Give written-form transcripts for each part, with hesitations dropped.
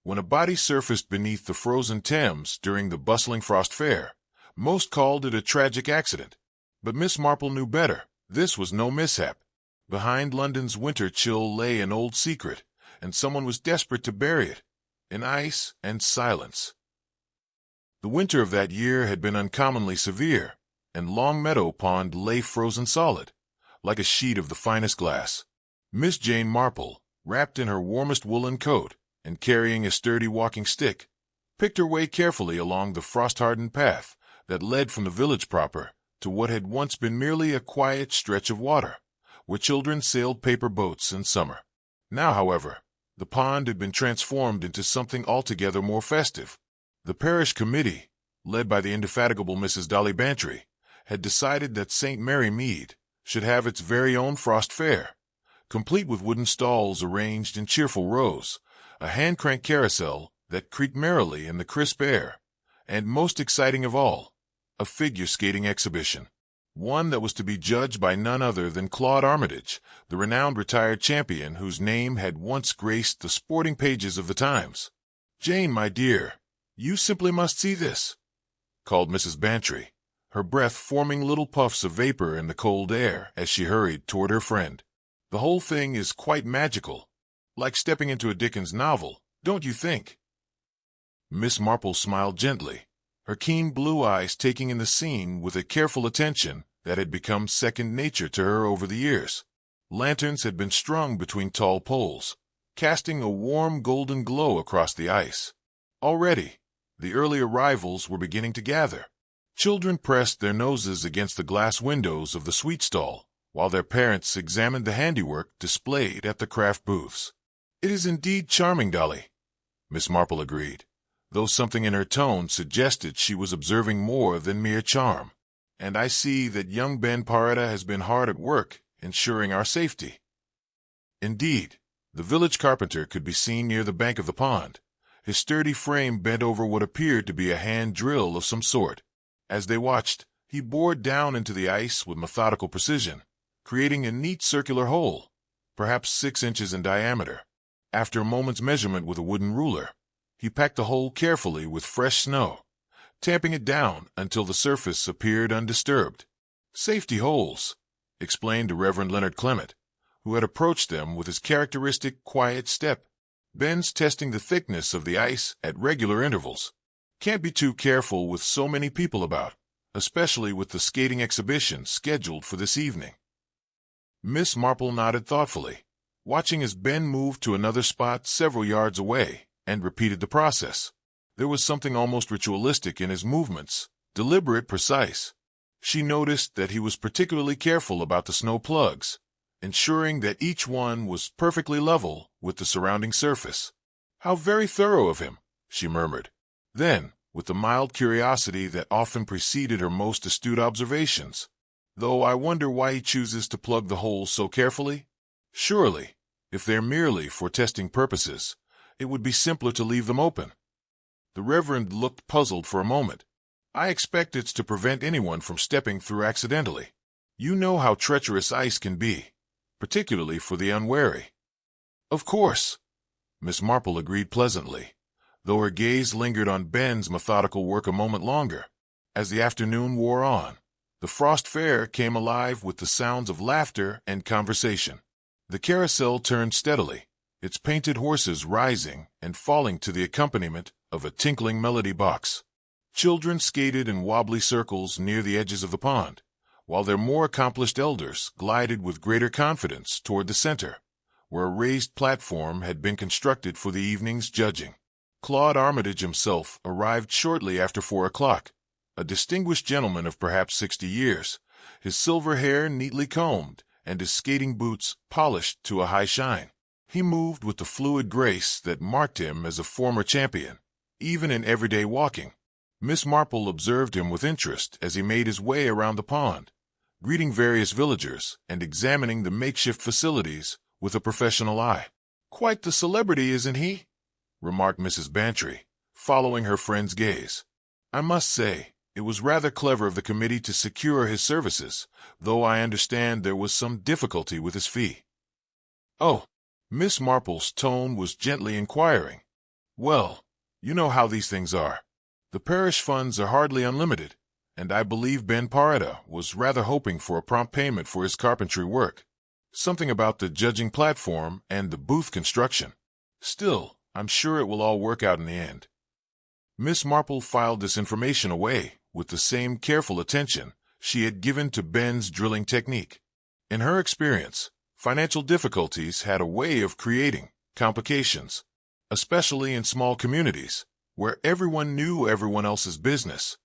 When a body surfaced beneath the frozen Thames during the bustling Frost Fair, most called it a tragic accident. But Miss Marple knew better. This was no mishap. Behind London's winter chill lay an old secret, and someone was desperate to bury it in ice and silence. The winter of that year had been uncommonly severe, and Longmeadow Pond lay frozen solid, like a sheet of the finest glass. Miss Jane Marple, wrapped in her warmest woolen coat and carrying a sturdy walking stick, picked her way carefully along the frost-hardened path that led from the village proper to what had once been merely a quiet stretch of water, where children sailed paper boats in summer. Now, however, the pond had been transformed into something altogether more festive. The parish committee, led by the indefatigable Mrs. Dolly Bantry, had decided that St. Mary Mead should have its very own Frost Fair, complete with wooden stalls arranged in cheerful rows, a hand-crank carousel that creaked merrily in the crisp air, and, most exciting of all, a figure skating exhibition, one that was to be judged by none other than Claude Armitage, the renowned retired champion whose name had once graced the sporting pages of the Times. "Jane, my dear, you simply must see this," called Mrs. Bantry, her breath forming little puffs of vapor in the cold air as she hurried toward her friend. "The whole thing is quite magical, like stepping into a Dickens novel, don't you think?" Miss Marple smiled gently, her keen blue eyes taking in the scene with a careful attention that had become second nature to her over the years. Lanterns had been strung between tall poles, casting a warm golden glow across the ice. Already, the early arrivals were beginning to gather. Children pressed their noses against the glass windows of the sweet stall, while their parents examined the handiwork displayed at the craft booths. "It is indeed charming, Dolly," Miss Marple agreed, though something in her tone suggested she was observing more than mere charm. "And I see that young Ben Parada has been hard at work ensuring our safety." Indeed, the village carpenter could be seen near the bank of the pond, his sturdy frame bent over what appeared to be a hand drill of some sort. As they watched, he bored down into the ice with methodical precision, creating a neat circular hole, perhaps 6 inches in diameter. After a moment's measurement with a wooden ruler, he packed the hole carefully with fresh snow, tamping it down until the surface appeared undisturbed. "Safety holes," explained the Reverend Leonard Clement, who had approached them with his characteristic quiet step. "Ben's testing the thickness of the ice at regular intervals. Can't be too careful with so many people about, especially with the skating exhibition scheduled for this evening." Miss Marple nodded thoughtfully, watching as Ben moved to another spot several yards away and repeated the process. There was something almost ritualistic in his movements, deliberate, precise. She noticed that he was particularly careful about the snow plugs, ensuring that each one was perfectly level with the surrounding surface. "How very thorough of him," she murmured. Then, with the mild curiosity that often preceded her most astute observations, "Though I wonder why he chooses to plug the holes so carefully. Surely, if they're merely for testing purposes, it would be simpler to leave them open." The Reverend looked puzzled for a moment. "I expect it's to prevent anyone from stepping through accidentally. You know how treacherous ice can be, particularly for the unwary." "Of course," Miss Marple agreed pleasantly, though her gaze lingered on Ben's methodical work a moment longer. As the afternoon wore on, the Frost Fair came alive with the sounds of laughter and conversation. The carousel turned steadily, its painted horses rising and falling to the accompaniment of a tinkling melody box. Children skated in wobbly circles near the edges of the pond, while their more accomplished elders glided with greater confidence toward the center, where a raised platform had been constructed for the evening's judging. Claude Armitage himself arrived shortly after 4 o'clock, a distinguished gentleman of perhaps 60 years, his silver hair neatly combed and his skating boots polished to a high shine. He moved with the fluid grace that marked him as a former champion, even in everyday walking. Miss Marple observed him with interest as he made his way around the pond, greeting various villagers and examining the makeshift facilities with a professional eye. "Quite the celebrity, isn't he?" remarked Mrs. Bantry, following her friend's gaze. "I must say, it was rather clever of the committee to secure his services, though I understand there was some difficulty with his fee." "Oh," Miss Marple's tone was gently inquiring. Well, you know how these things are. The parish funds are hardly unlimited, and I believe Ben Paretta was rather hoping for a prompt payment for his carpentry work. Something about the judging platform and the booth construction. Still, I'm sure it will all work out in the end. Miss Marple filed this information away with the same careful attention she had given to Ben's drilling technique. In her experience, financial difficulties had a way of creating complications, especially in small communities, where everyone knew everyone else's business.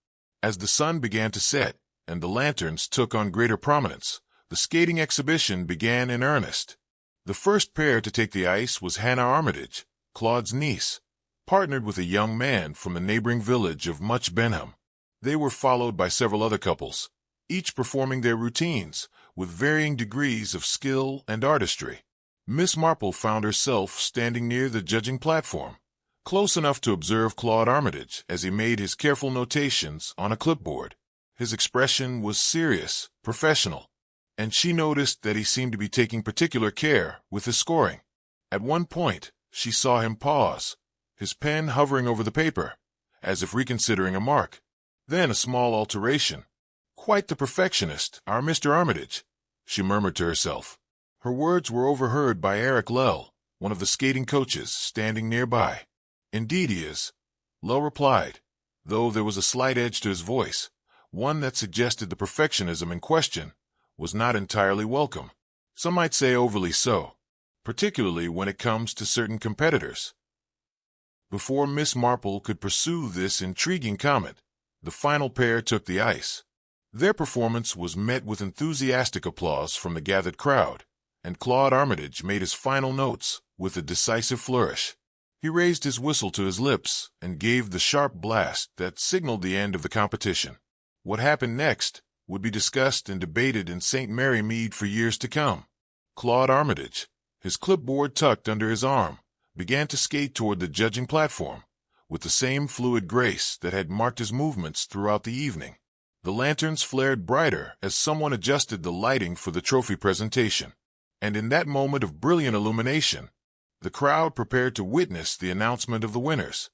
As the sun began to set and the lanterns took on greater prominence, the skating exhibition began in earnest. The first pair to take the ice was Hannah Armitage, Claude's niece, partnered with a young man from the neighboring village of Much Benham. They were followed by several other couples, each performing their routines with varying degrees of skill and artistry. Miss Marple found herself standing near the judging platform, close enough to observe Claude Armitage as he made his careful notations on a clipboard. His expression was serious, professional, and she noticed that he seemed to be taking particular care with his scoring. At one point, she saw him pause, his pen hovering over the paper, as if reconsidering a mark. Then a small alteration. "Quite the perfectionist, our Mr. Armitage," she murmured to herself. Her words were overheard by Eric Lell, one of the skating coaches, standing nearby. "Indeed he is," Lell replied, though there was a slight edge to his voice, one that suggested the perfectionism in question was not entirely welcome. Some might say overly so, particularly when it comes to certain competitors. Before Miss Marple could pursue this intriguing comment, the final pair took the ice. Their performance was met with enthusiastic applause from the gathered crowd, and Claude Armitage made his final notes with a decisive flourish. He raised his whistle to his lips and gave the sharp blast that signaled the end of the competition. What happened next would be discussed and debated in St. Mary Mead for years to come. Claude Armitage, his clipboard tucked under his arm, began to skate toward the judging platform with the same fluid grace that had marked his movements throughout the evening. The lanterns flared brighter as someone adjusted the lighting for the trophy presentation, and in that moment of brilliant illumination, the crowd prepared to witness the announcement of the winners.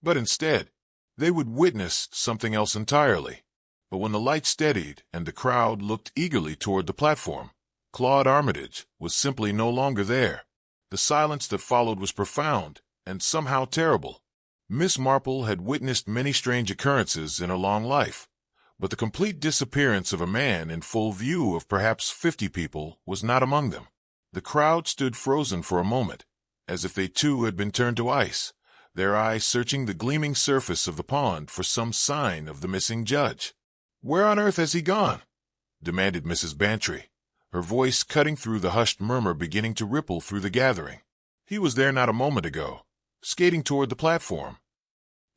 But instead, they would witness something else entirely. But when the light steadied and the crowd looked eagerly toward the platform, Claude Armitage was simply no longer there. The silence that followed was profound and somehow terrible. Miss Marple had witnessed many strange occurrences in her long life, but the complete disappearance of a man in full view of perhaps 50 people was not among them. The crowd stood frozen for a moment, as if they too had been turned to ice, their eyes searching the gleaming surface of the pond for some sign of the missing judge. "Where on earth has he gone?" demanded Mrs. Bantry, her voice cutting through the hushed murmur beginning to ripple through the gathering. "He was there not a moment ago, skating toward the platform."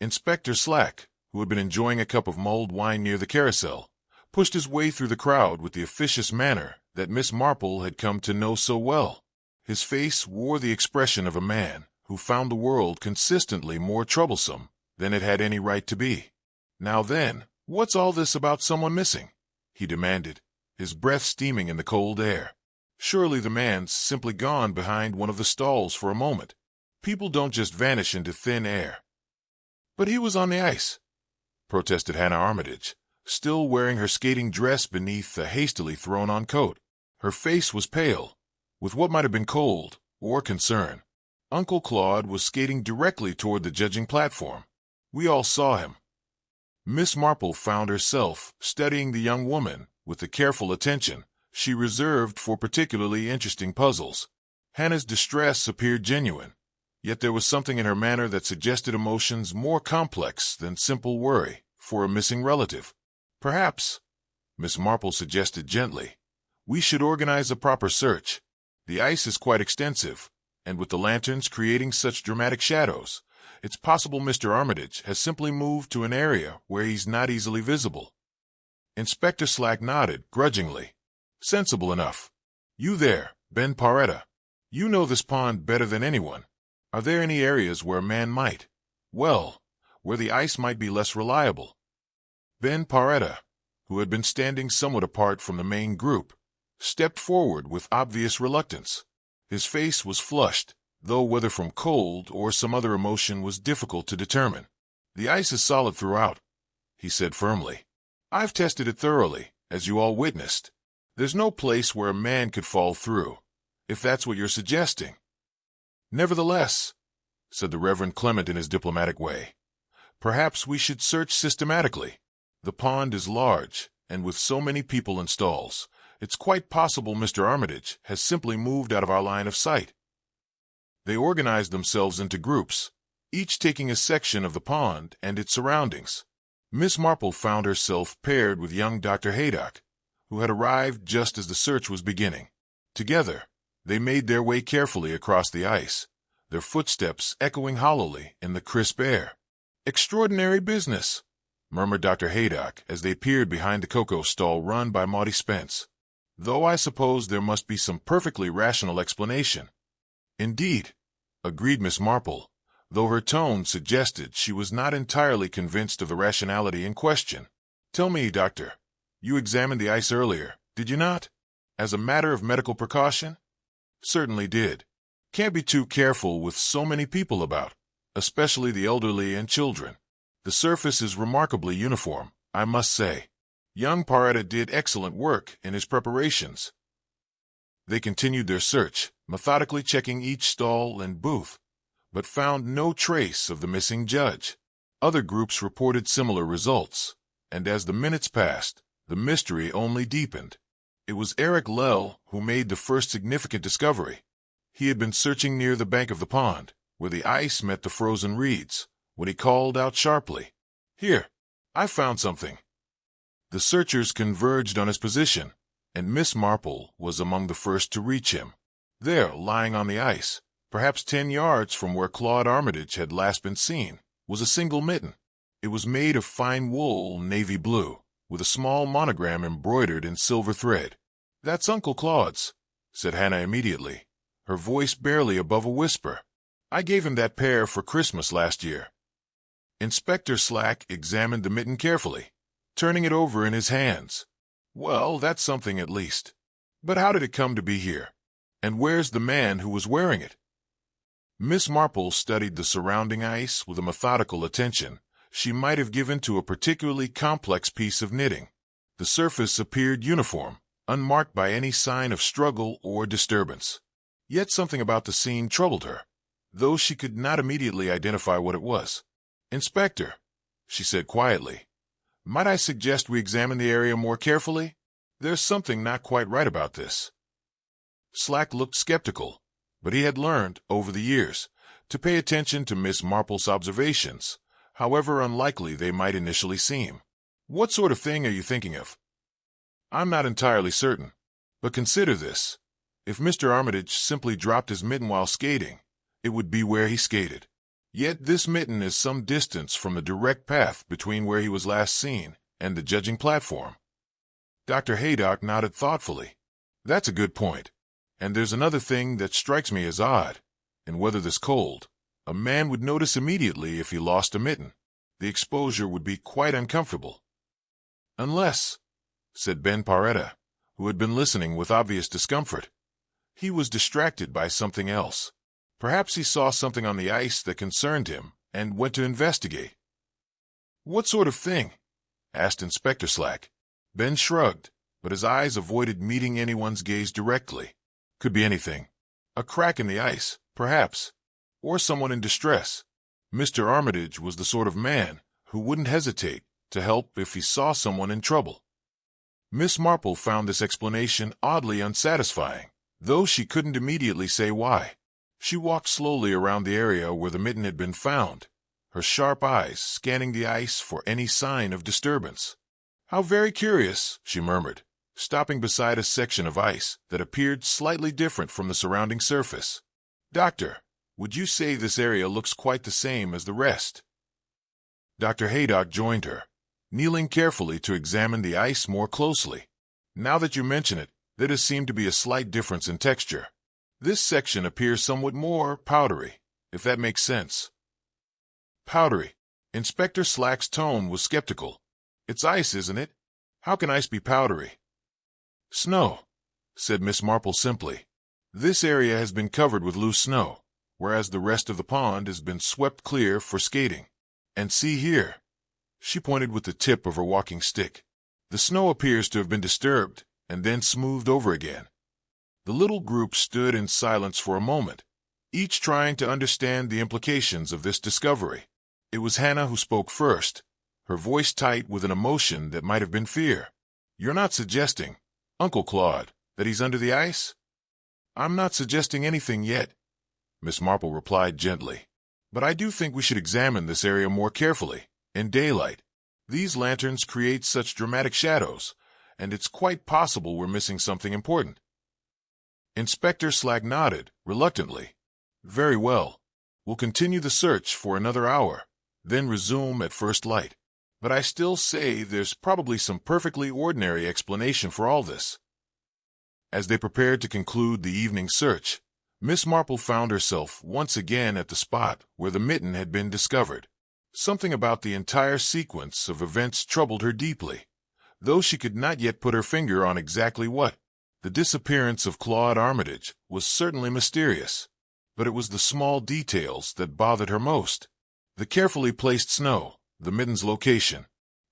Inspector Slack, who had been enjoying a cup of mulled wine near the carousel, pushed his way through the crowd with the officious manner that Miss Marple had come to know so well. His face wore the expression of a man who found the world consistently more troublesome than it had any right to be. "Now then, what's all this about someone missing?" he demanded, his breath steaming in the cold air. "Surely the man's simply gone behind one of the stalls for a moment. People don't just vanish into thin air." "But he was on the ice," protested Hannah Armitage, still wearing her skating dress beneath a hastily thrown-on coat. Her face was pale, with what might have been cold or concern. Uncle Claude was skating directly toward the judging platform. "We all saw him." Miss Marple found herself studying the young woman with the careful attention she reserved for particularly interesting puzzles. Hannah's distress appeared genuine, yet there was something in her manner that suggested emotions more complex than simple worry for a missing relative. "Perhaps," Miss Marple suggested gently, "we should organize a proper search. The ice is quite extensive, and with the lanterns creating such dramatic shadows, it's possible Mr. Armitage has simply moved to an area where he's not easily visible." Inspector Slack nodded grudgingly. "Sensible enough. You there, Ben Paretta. You know this pond better than anyone. Are there any areas where a man might, well, where the ice might be less reliable?" Ben Paretta, who had been standing somewhat apart from the main group, stepped forward with obvious reluctance. His face was flushed, though whether from cold or some other emotion was difficult to determine. "The ice is solid throughout," he said firmly. "I've tested it thoroughly, as you all witnessed. There's no place where a man could fall through, if that's what you're suggesting." "Nevertheless," said the Reverend Clement in his diplomatic way, "perhaps we should search systematically. The pond is large, and with so many people and stalls, it's quite possible Mr. Armitage has simply moved out of our line of sight." They organized themselves into groups, each taking a section of the pond and its surroundings. Miss Marple found herself paired with young Dr. Haydock, who had arrived just as the search was beginning. Together, they made their way carefully across the ice, their footsteps echoing hollowly in the crisp air. "Extraordinary business," murmured Dr. Haydock as they peered behind the cocoa stall run by Maudie Spence. "Though I suppose there must be some perfectly rational explanation." "Indeed," agreed Miss Marple, though her tone suggested she was not entirely convinced of the rationality in question. "Tell me, Doctor, you examined the ice earlier, did you not? As a matter of medical precaution?" "Certainly did. Can't be too careful with so many people about, especially the elderly and children. The surface is remarkably uniform, I must say. Young Paretta did excellent work in his preparations." They continued their search, methodically checking each stall and booth, but found no trace of the missing judge. Other groups reported similar results, and as the minutes passed, the mystery only deepened. It was Eric Lell who made the first significant discovery. He had been searching near the bank of the pond, where the ice met the frozen reeds, when he called out sharply, "Here, I found something." The searchers converged on his position, and Miss Marple was among the first to reach him. There, lying on the ice, perhaps 10 yards from where Claude Armitage had last been seen, was a single mitten. It was made of fine wool, navy blue, with a small monogram embroidered in silver thread. "That's Uncle Claude's," said Hannah immediately, her voice barely above a whisper. "I gave him that pair for Christmas last year." Inspector Slack examined the mitten carefully, turning it over in his hands. "Well, that's something at least. But how did it come to be here? And where's the man who was wearing it?" Miss Marple studied the surrounding ice with a methodical attention she might have given to a particularly complex piece of knitting. The surface appeared uniform, unmarked by any sign of struggle or disturbance. Yet something about the scene troubled her, though she could not immediately identify what it was. "Inspector," she said quietly, "might I suggest we examine the area more carefully? There's something not quite right about this." Slack looked skeptical, but he had learned, over the years, to pay attention to Miss Marple's observations, however unlikely they might initially seem. "What sort of thing are you thinking of?" "I'm not entirely certain, but consider this. If Mr. Armitage simply dropped his mitten while skating, it would be where he skated. Yet this mitten is some distance from the direct path between where he was last seen and the judging platform." Dr. Haydock nodded thoughtfully. "That's a good point. And there's another thing that strikes me as odd. In weather this cold, a man would notice immediately if he lost a mitten. The exposure would be quite uncomfortable." "Unless," said Ben Paretta, who had been listening with obvious discomfort, "he was distracted by something else. Perhaps he saw something on the ice that concerned him and went to investigate." "What sort of thing?" asked Inspector Slack. Ben shrugged, but his eyes avoided meeting anyone's gaze directly. "Could be anything. A crack in the ice, perhaps. Or someone in distress. Mr. Armitage was the sort of man who wouldn't hesitate to help if he saw someone in trouble." Miss Marple found this explanation oddly unsatisfying, though she couldn't immediately say why. She walked slowly around the area where the mitten had been found, her sharp eyes scanning the ice for any sign of disturbance. "How very curious," she murmured, stopping beside a section of ice that appeared slightly different from the surrounding surface. "Doctor, would you say this area looks quite the same as the rest?" Dr. Haydock joined her, kneeling carefully to examine the ice more closely. "Now that you mention it, there does seem to be a slight difference in texture. This section appears somewhat more powdery, if that makes sense." "Powdery?" Inspector Slack's tone was skeptical. "It's ice, isn't it? How can ice be powdery?" "Snow," said Miss Marple simply. "This area has been covered with loose snow. whereas the rest of the pond has been swept clear for skating. And see here. She pointed with the tip of her walking stick. The snow appears to have been disturbed and then smoothed over again. The little group stood in silence for a moment, each trying to understand the implications of this discovery. It was Hannah who spoke first, her voice tight with an emotion that might have been fear. "You're not suggesting, Uncle Claude, that he's under the ice?" "I'm not suggesting anything yet," Miss Marple replied gently. "But I do think we should examine this area more carefully, in daylight. These lanterns create such dramatic shadows, and it's quite possible we're missing something important." Inspector Slack nodded, reluctantly. "Very well. We'll continue the search for another hour, then resume at first light. But I still say there's probably some perfectly ordinary explanation for all this." As they prepared to conclude the evening search, Miss Marple found herself once again at the spot where the mitten had been discovered. Something about the entire sequence of events troubled her deeply, though she could not yet put her finger on exactly what. The disappearance of Claude Armitage was certainly mysterious, but it was the small details that bothered her most. The carefully placed snow, the mitten's location,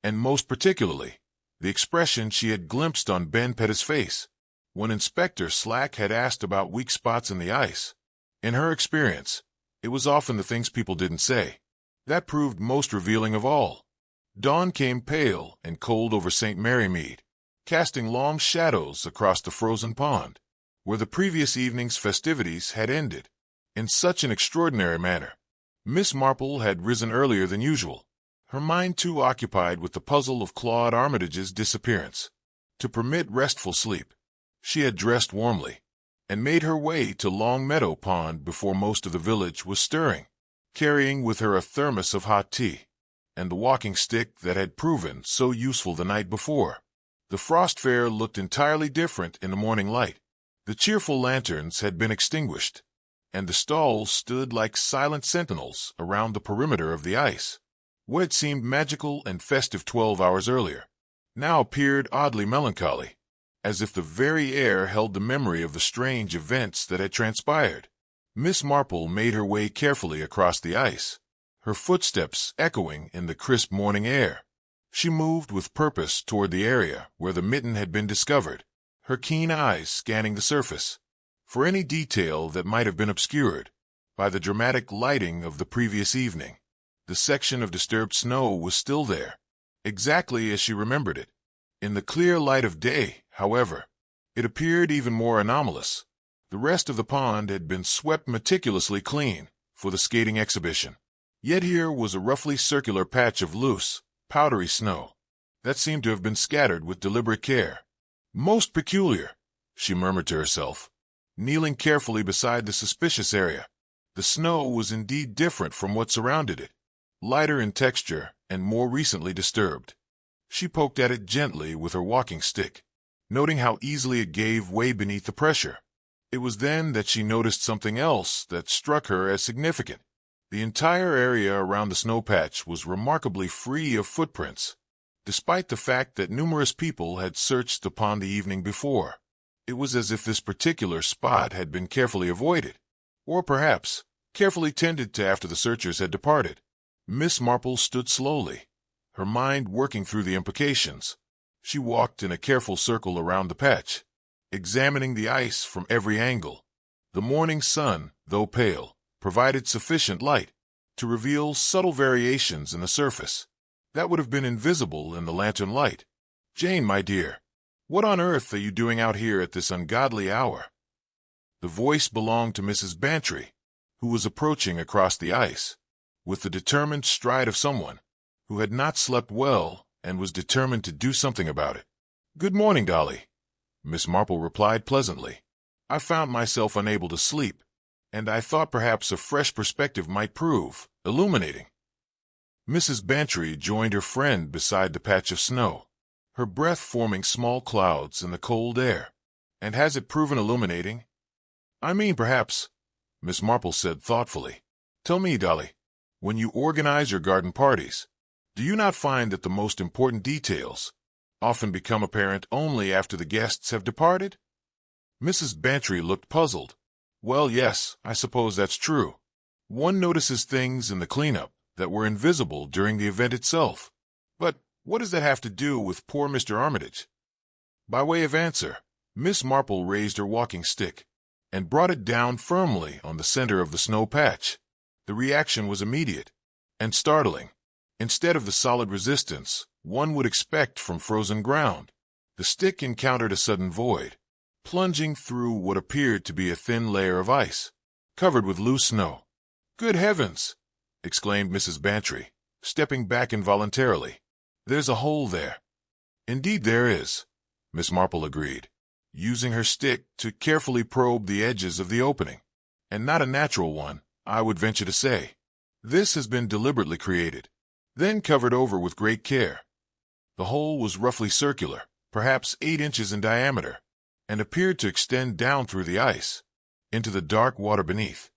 and most particularly, the expression she had glimpsed on Ben Petta's face when Inspector Slack had asked about weak spots in the ice. In her experience, it was often the things people didn't say that proved most revealing of all. Dawn came pale and cold over St. Mary Mead, casting long shadows across the frozen pond, where the previous evening's festivities had ended. In such an extraordinary manner, Miss Marple had risen earlier than usual, her mind too occupied with the puzzle of Claude Armitage's disappearance to permit restful sleep. She had dressed warmly and made her way to Long Meadow Pond before most of the village was stirring, carrying with her a thermos of hot tea and the walking stick that had proven so useful the night before. The Frost Fair looked entirely different in the morning light. The cheerful lanterns had been extinguished, and the stalls stood like silent sentinels around the perimeter of the ice. What had seemed magical and festive 12 hours earlier now appeared oddly melancholy, as if the very air held the memory of the strange events that had transpired. Miss Marple made her way carefully across the ice, her footsteps echoing in the crisp morning air. She moved with purpose toward the area where the mitten had been discovered, her keen eyes scanning the surface for any detail that might have been obscured by the dramatic lighting of the previous evening. The section of disturbed snow was still there, exactly as she remembered it. In the clear light of day, however, it appeared even more anomalous. The rest of the pond had been swept meticulously clean for the skating exhibition. Yet here was a roughly circular patch of loose, powdery snow that seemed to have been scattered with deliberate care. "Most peculiar," she murmured to herself, kneeling carefully beside the suspicious area. The snow was indeed different from what surrounded it, lighter in texture and more recently disturbed. She poked at it gently with her walking stick, noting how easily it gave way beneath the pressure. It was then that she noticed something else that struck her as significant. The entire area around the snow patch was remarkably free of footprints, despite the fact that numerous people had searched the pond the evening before. It was as if this particular spot had been carefully avoided, or perhaps carefully tended to after the searchers had departed. Miss Marple stood slowly, her mind working through the implications. She walked in a careful circle around the patch, examining the ice from every angle. The morning sun, though pale, provided sufficient light to reveal subtle variations in the surface that would have been invisible in the lantern light. "Jane, my dear, what on earth are you doing out here at this ungodly hour?" The voice belonged to Mrs. Bantry, who was approaching across the ice with the determined stride of someone who had not slept well and was determined to do something about it. "Good morning, Dolly," Miss Marple replied pleasantly. "I found myself unable to sleep, and I thought perhaps a fresh perspective might prove illuminating." Mrs. Bantry joined her friend beside the patch of snow, her breath forming small clouds in the cold air. "And has it proven illuminating?" "I mean, perhaps," Miss Marple said thoughtfully. "Tell me, Dolly, when you organize your garden parties, do you not find that the most important details often become apparent only after the guests have departed?" Mrs. Bantry looked puzzled. "Well, yes, I suppose that's true," One notices things in the cleanup that were invisible during the event itself. But what does that have to do with poor Mr. Armitage? By way of answer, Miss Marple raised her walking stick and brought it down firmly on the center of the snow patch. The reaction was immediate and startling. Instead of the solid resistance one would expect from frozen ground, the stick encountered a sudden void, plunging through what appeared to be a thin layer of ice, covered with loose snow. "Good heavens!" exclaimed Mrs. Bantry, stepping back involuntarily. "There's a hole there." "Indeed there is," Miss Marple agreed, using her stick to carefully probe the edges of the opening. "And not a natural one, I would venture to say. This has been deliberately created, then covered over with great care." The hole was roughly circular, perhaps 8 inches in diameter, and appeared to extend down through the ice, into the dark water beneath.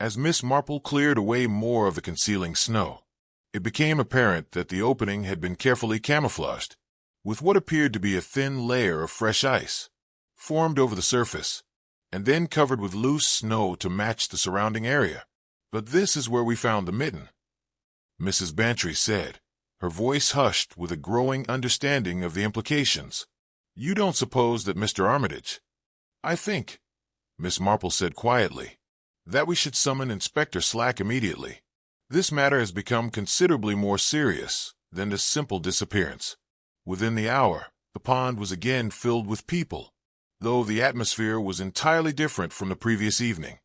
As Miss Marple cleared away more of the concealing snow, it became apparent that the opening had been carefully camouflaged, with what appeared to be a thin layer of fresh ice, formed over the surface, and then covered with loose snow to match the surrounding area. "But this is where we found the mitten," Mrs. Bantry said, her voice hushed with a growing understanding of the implications. "You don't suppose that Mr. Armitage—" "I think," Miss Marple said quietly, "that we should summon Inspector Slack immediately. This matter has become considerably more serious than this simple disappearance." Within the hour, the pond was again filled with people, though the atmosphere was entirely different from the previous evening.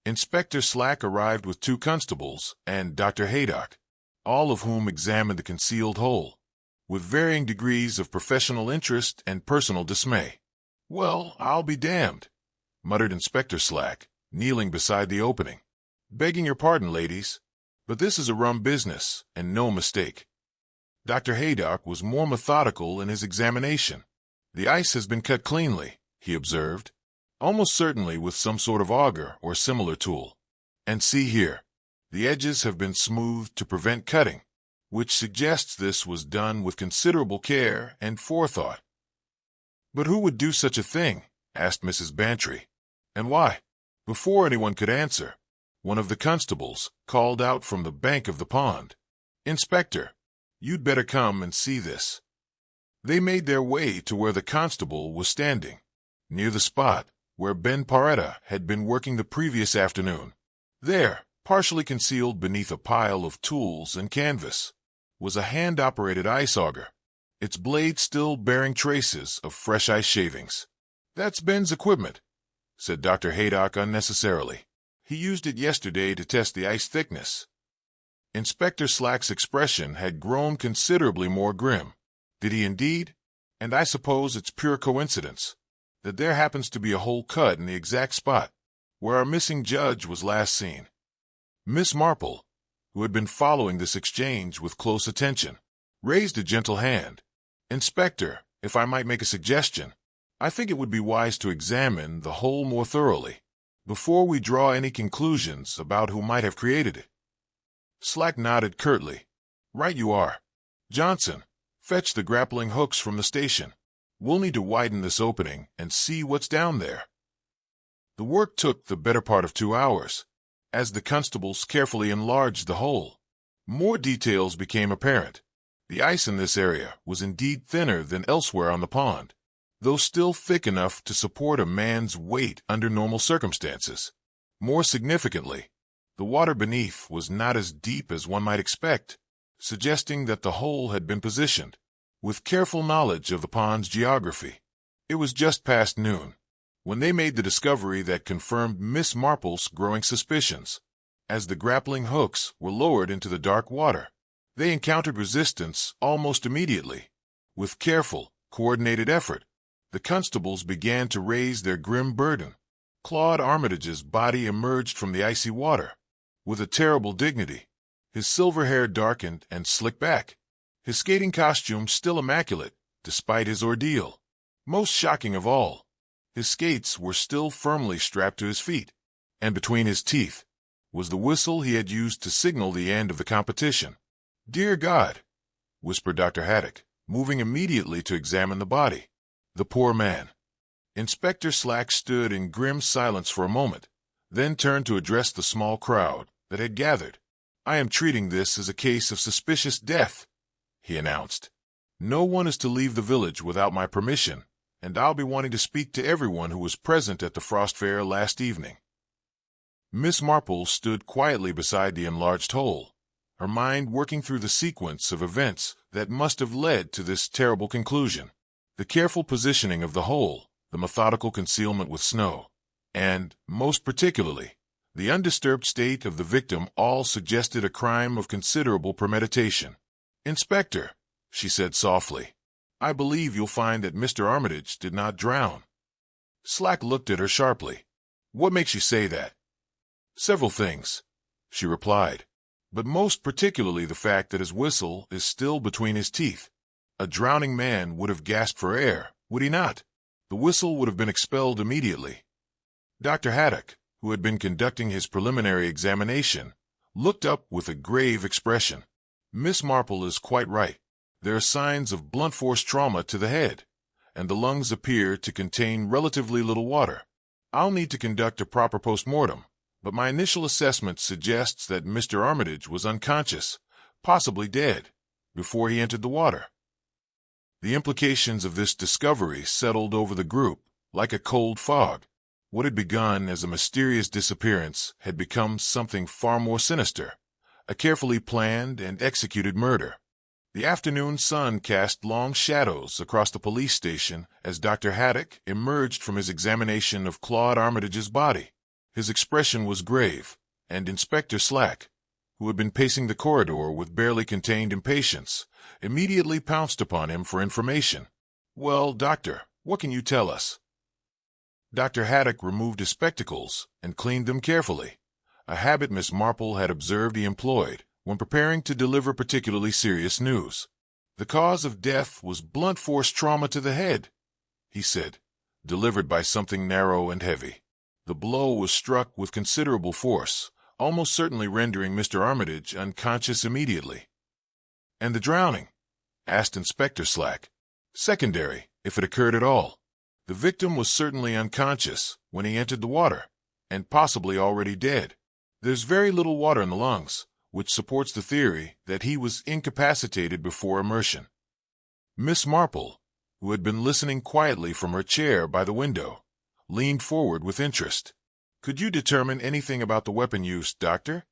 Inspector Slack arrived with 2 constables and Dr. Haydock, all of whom examined the concealed hole, with varying degrees of professional interest and personal dismay. "Well, I'll be damned," muttered Inspector Slack, kneeling beside the opening. "Begging your pardon, ladies, but this is a rum business, and no mistake." Dr. Haydock was more methodical in his examination. "The ice has been cut cleanly," he observed, "almost certainly with some sort of auger or similar tool. And see here, the edges have been smoothed to prevent cutting, which suggests this was done with considerable care and forethought." "But who would do such a thing?" asked Mrs. Bantry. "And why?" Before anyone could answer, one of the constables called out from the bank of the pond, "Inspector, you'd better come and see this." They made their way to where the constable was standing, near the spot where Ben Paretta had been working the previous afternoon. There, partially concealed beneath a pile of tools and canvas, was a hand-operated ice auger, its blade still bearing traces of fresh ice shavings. "That's Ben's equipment," said Dr. Haydock unnecessarily. "He used it yesterday to test the ice thickness." Inspector Slack's expression had grown considerably more grim. "Did he indeed? And I suppose it's pure coincidence that there happens to be a hole cut in the exact spot where our missing judge was last seen." Miss Marple, who had been following this exchange with close attention, raised a gentle hand. "Inspector, if I might make a suggestion, I think it would be wise to examine the hole more thoroughly before we draw any conclusions about who might have created it." Slack nodded curtly. "Right you are. Johnson, fetch the grappling hooks from the station. We'll need to widen this opening and see what's down there." The work took the better part of 2 hours, as the constables carefully enlarged the hole. More details became apparent. The ice in this area was indeed thinner than elsewhere on the pond, though still thick enough to support a man's weight under normal circumstances. More significantly, the water beneath was not as deep as one might expect, suggesting that the hole had been positioned with careful knowledge of the pond's geography. It was just past noon when they made the discovery that confirmed Miss Marple's growing suspicions. As the grappling hooks were lowered into the dark water, they encountered resistance almost immediately. With careful, coordinated effort, the constables began to raise their grim burden. Claude Armitage's body emerged from the icy water with a terrible dignity, his silver hair darkened and slicked back, his skating costume still immaculate despite his ordeal. Most shocking of all, his skates were still firmly strapped to his feet, and between his teeth was the whistle he had used to signal the end of the competition. "Dear God," whispered Dr. Haddock, moving immediately to examine the body. The poor man. Inspector Slack stood in grim silence for a moment, then turned to address the small crowd. that had gathered. "I am treating this as a case of suspicious death," he announced. "No one is to leave the village without my permission, and I'll be wanting to speak to everyone who was present at the Frost Fair last evening." Miss Marple stood quietly beside the enlarged hole, her mind working through the sequence of events that must have led to this terrible conclusion. The careful positioning of the hole, the methodical concealment with snow, and, most particularly, the undisturbed state of the victim all suggested a crime of considerable premeditation. "Inspector," she said softly, "I believe you'll find that Mr. Armitage did not drown." Slack looked at her sharply. "What makes you say that?" "Several things," she replied, "but most particularly the fact that his whistle is still between his teeth. A drowning man would have gasped for air, would he not? The whistle would have been expelled immediately." Dr. Haddock, who had been conducting his preliminary examination, looked up with a grave expression. "Miss Marple is quite right. There are signs of blunt force trauma to the head, and the lungs appear to contain relatively little water. I'll need to conduct a proper post-mortem, but my initial assessment suggests that Mr. Armitage was unconscious, possibly dead, before he entered the water." The implications of this discovery settled over the group like a cold fog. What had begun as a mysterious disappearance had become something far more sinister, a carefully planned and executed murder. The afternoon sun cast long shadows across the police station as Dr. Haddock emerged from his examination of Claude Armitage's body. His expression was grave, and Inspector Slack, who had been pacing the corridor with barely contained impatience, immediately pounced upon him for information. "Well, doctor, what can you tell us?" Dr. Haddock removed his spectacles and cleaned them carefully, a habit Miss Marple had observed he employed when preparing to deliver particularly serious news. "The cause of death was blunt force trauma to the head," he said, "delivered by something narrow and heavy. The blow was struck with considerable force, almost certainly rendering Mr. Armitage unconscious immediately." "And the drowning?" asked Inspector Slack. "Secondary, if it occurred at all. The victim was certainly unconscious when he entered the water, and possibly already dead. There's very little water in the lungs, which supports the theory that he was incapacitated before immersion." Miss Marple, who had been listening quietly from her chair by the window, leaned forward with interest. "Could you determine anything about the weapon used, doctor?"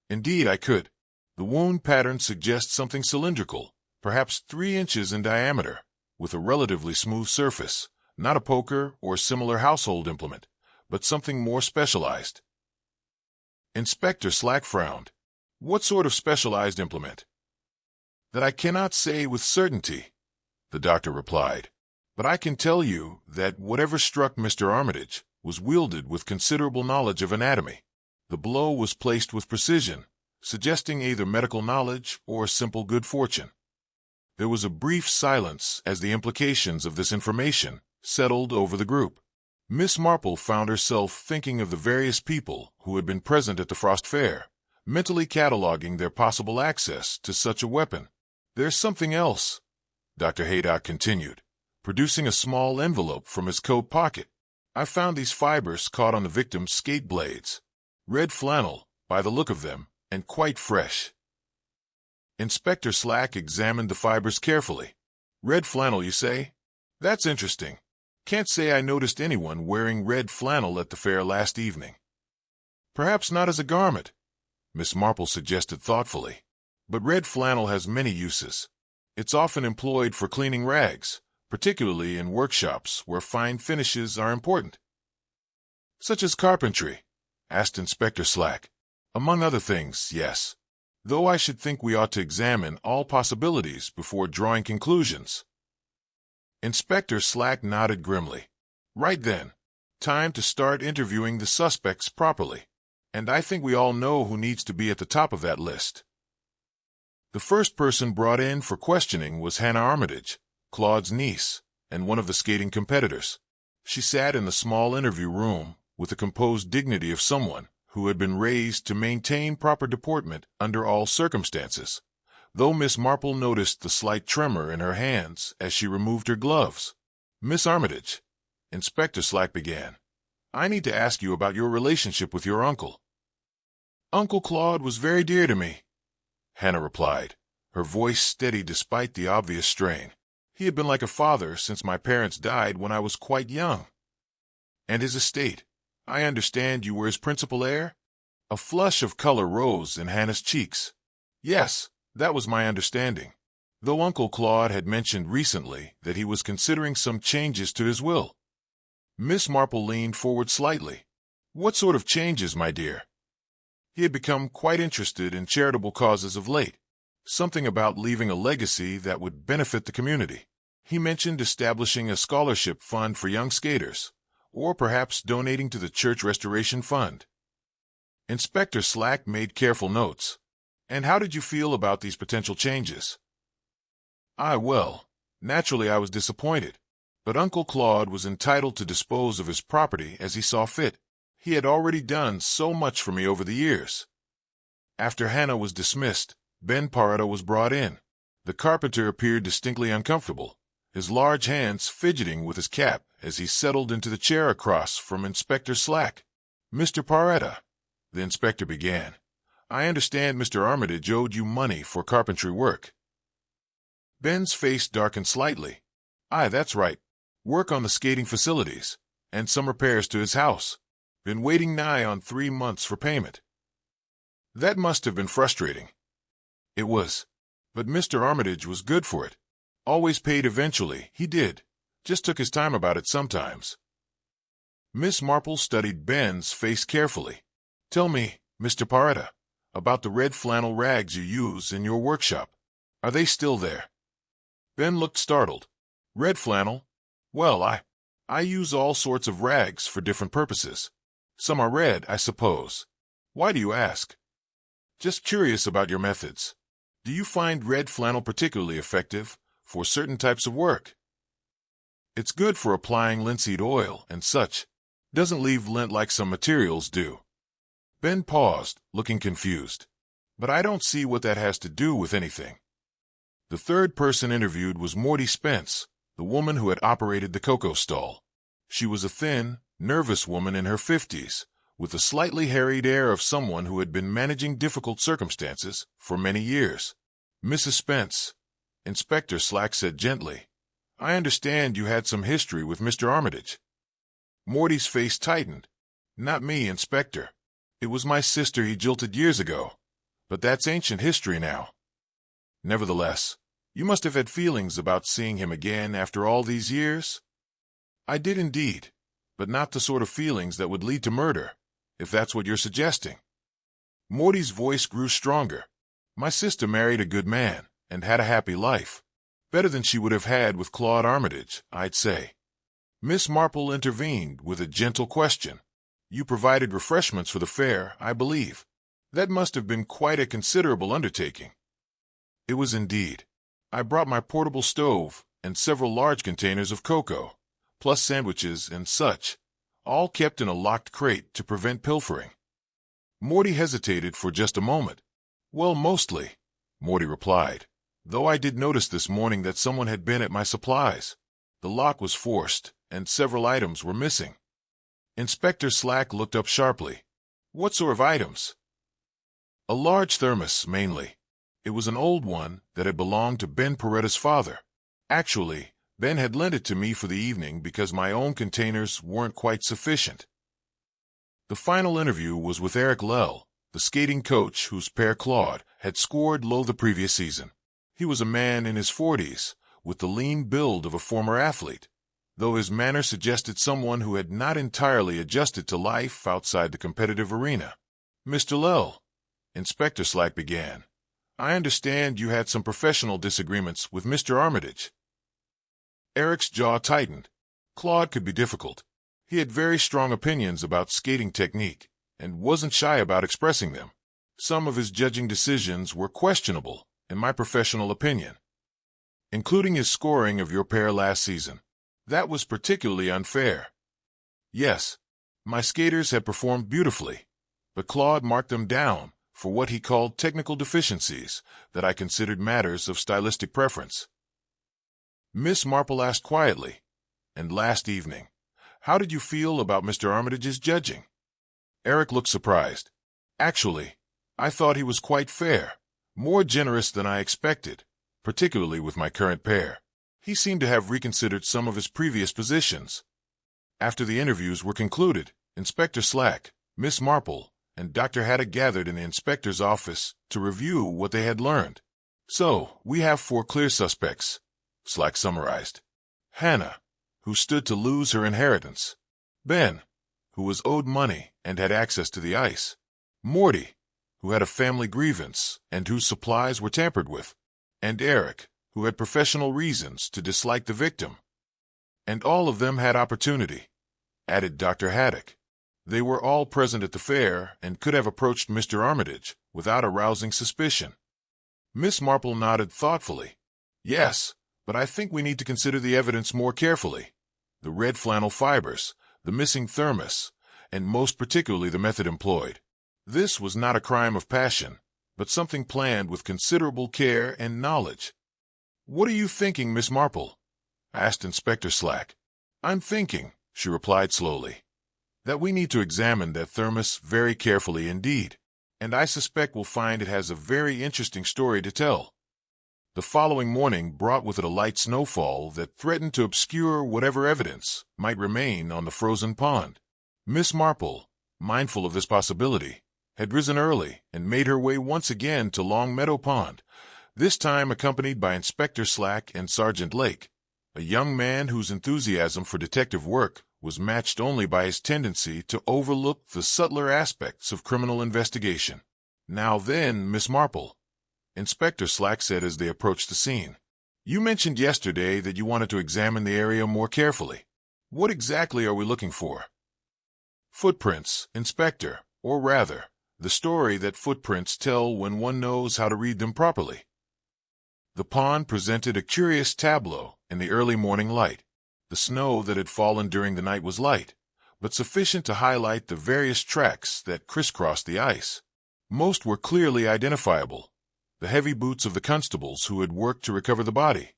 "Indeed, I could. The wound pattern suggests something cylindrical, perhaps 3 inches in diameter, with a relatively smooth surface, not a poker or similar household implement, but something more specialized." Inspector Slack frowned. "What sort of specialized implement?" "That I cannot say with certainty," the doctor replied. "But I can tell you that whatever struck Mr. Armitage was wielded with considerable knowledge of anatomy. The blow was placed with precision, suggesting either medical knowledge or simple good fortune." There was a brief silence as the implications of this information settled over the group. Miss Marple found herself thinking of the various people who had been present at the Frost Fair, mentally cataloging their possible access to such a weapon. "There's something else," Dr. Haddock continued, producing a small envelope from his coat pocket. "I found these fibers caught on the victim's skate blades. Red flannel, by the look of them, and quite fresh." Inspector Slack examined the fibers carefully. "Red flannel, you say? That's interesting. Can't say I noticed anyone wearing red flannel at the fair last evening." "Perhaps not as a garment," Miss Marple suggested thoughtfully. "But red flannel has many uses. It's often employed for cleaning rags, particularly in workshops where fine finishes are important." "Such as carpentry?" asked Inspector Slack. "Among other things, yes. Though I should think we ought to examine all possibilities before drawing conclusions." Inspector Slack nodded grimly. "Right then. Time to start interviewing the suspects properly. And I think we all know who needs to be at the top of that list." The first person brought in for questioning was Hannah Armitage, Claude's niece, and one of the skating competitors. She sat in the small interview room with the composed dignity of someone who had been raised to maintain proper deportment under all circumstances, though Miss Marple noticed the slight tremor in her hands as she removed her gloves. "Miss Armitage," Inspector Slack began, "I need to ask you about your relationship with your uncle." Uncle Claude was very dear to me, Hannah replied, her voice steady despite the obvious strain. He had been like a father since my parents died when I was quite young. And his estate? I understand you were his principal heir? A flush of color rose in Hannah's cheeks. Yes, that was my understanding, though Uncle Claude had mentioned recently that he was considering some changes to his will. Miss Marple leaned forward slightly. What sort of changes, my dear? He had become quite interested in charitable causes of late. Something about leaving a legacy that would benefit the community. He mentioned establishing a scholarship fund for young skaters, or perhaps donating to the Church Restoration Fund. Inspector Slack made careful notes. And how did you feel about these potential changes? Well, naturally I was disappointed, but Uncle Claude was entitled to dispose of his property as he saw fit. He had already done so much for me over the years. After Hannah was dismissed, Ben Paretta was brought in. The carpenter appeared distinctly uncomfortable, his large hands fidgeting with his cap as he settled into the chair across from Inspector Slack. Mr. Paretta, the inspector began, I understand Mr. Armitage owed you money for carpentry work. Ben's face darkened slightly. Aye, that's right. Work on the skating facilities, and some repairs to his house. Been waiting nigh on 3 months for payment. That must have been frustrating. It was. But Mr. Armitage was good for it. Always paid eventually, he did. Just took his time about it sometimes. Miss Marple studied Ben's face carefully. Tell me, Mr. Paretta, about the red flannel rags you use in your workshop. Are they still there? Ben looked startled. Red flannel? Well, I use all sorts of rags for different purposes. Some are red, I suppose. Why do you ask? Just curious about your methods. Do you find red flannel particularly effective for certain types of work? It's good for applying linseed oil and such. Doesn't leave lint like some materials do. Ben paused, looking confused. But I don't see what that has to do with anything. The third person interviewed was Morty Spence, the woman who had operated the cocoa stall. She was a thin, nervous woman in her 50s, with a slightly harried air of someone who had been managing difficult circumstances for many years. Mrs. Spence, Inspector Slack said gently, I understand you had some history with Mr. Armitage. Morty's face tightened. Not me, Inspector. It was my sister he jilted years ago. But that's ancient history now. Nevertheless, you must have had feelings about seeing him again after all these years? I did indeed, but not the sort of feelings that would lead to murder, if that's what you're suggesting. Morty's voice grew stronger. My sister married a good man and had a happy life. Better than she would have had with Claude Armitage, I'd say. Miss Marple intervened with a gentle question. You provided refreshments for the fair, I believe. That must have been quite a considerable undertaking. It was indeed. I brought my portable stove and several large containers of cocoa, plus sandwiches and such, all kept in a locked crate to prevent pilfering. Morty hesitated for just a moment. Well, mostly, Morty replied, though I did notice this morning that someone had been at my supplies. The lock was forced, and several items were missing. Inspector Slack looked up sharply. What sort of items? A large thermos, mainly. It was an old one that had belonged to Ben Paretta's father. Actually, Ben had lent it to me for the evening because my own containers weren't quite sufficient. The final interview was with Eric Lell, the skating coach whose pair Claude had scored low the previous season. He was a man in his 40s, with the lean build of a former athlete, though his manner suggested someone who had not entirely adjusted to life outside the competitive arena. Mr. Lell, Inspector Slack began, I understand you had some professional disagreements with Mr. Armitage. Eric's jaw tightened. Claude could be difficult. He had very strong opinions about skating technique, and wasn't shy about expressing them. Some of his judging decisions were questionable, in my professional opinion, including his scoring of your pair last season. That was particularly unfair. Yes, my skaters had performed beautifully, but Claude marked them down for what he called technical deficiencies that I considered matters of stylistic preference. Miss Marple asked quietly, and last evening, how did you feel about Mr. Armitage's judging? Eric looked surprised. Actually, I thought he was quite fair, more generous than I expected, particularly with my current pair. He seemed to have reconsidered some of his previous positions. After the interviews were concluded, Inspector Slack, Miss Marple, and Dr. Haddock gathered in the inspector's office to review what they had learned. So, we have 4 clear suspects, Slack summarized. Hannah, who stood to lose her inheritance. Ben, who was owed money and had access to the ice. Morty, who had a family grievance and whose supplies were tampered with. And Eric, who had professional reasons to dislike the victim. And all of them had opportunity, added Dr. Haddock. They were all present at the fair and could have approached Mr. Armitage without arousing suspicion. Miss Marple nodded thoughtfully. Yes, but I think we need to consider the evidence more carefully. The red flannel fibers, the missing thermos, and most particularly the method employed. This was not a crime of passion, but something planned with considerable care and knowledge. "What are you thinking, Miss Marple?" asked Inspector Slack. "I'm thinking," she replied slowly, "that we need to examine that thermos very carefully indeed, and I suspect we'll find it has a very interesting story to tell." The following morning brought with it a light snowfall that threatened to obscure whatever evidence might remain on the frozen pond. Miss Marple, mindful of this possibility, had risen early and made her way once again to Long Meadow Pond, this time accompanied by Inspector Slack and Sergeant Lake, a young man whose enthusiasm for detective work was matched only by his tendency to overlook the subtler aspects of criminal investigation. "Now then, Miss Marple," Inspector Slack said as they approached the scene, "you mentioned yesterday that you wanted to examine the area more carefully. What exactly are we looking for?" "Footprints, Inspector, or rather, the story that footprints tell when one knows how to read them properly." The pond presented a curious tableau in the early morning light. The snow that had fallen during the night was light, but sufficient to highlight the various tracks that crisscrossed the ice. Most were clearly identifiable: the heavy boots of the constables who had worked to recover the body,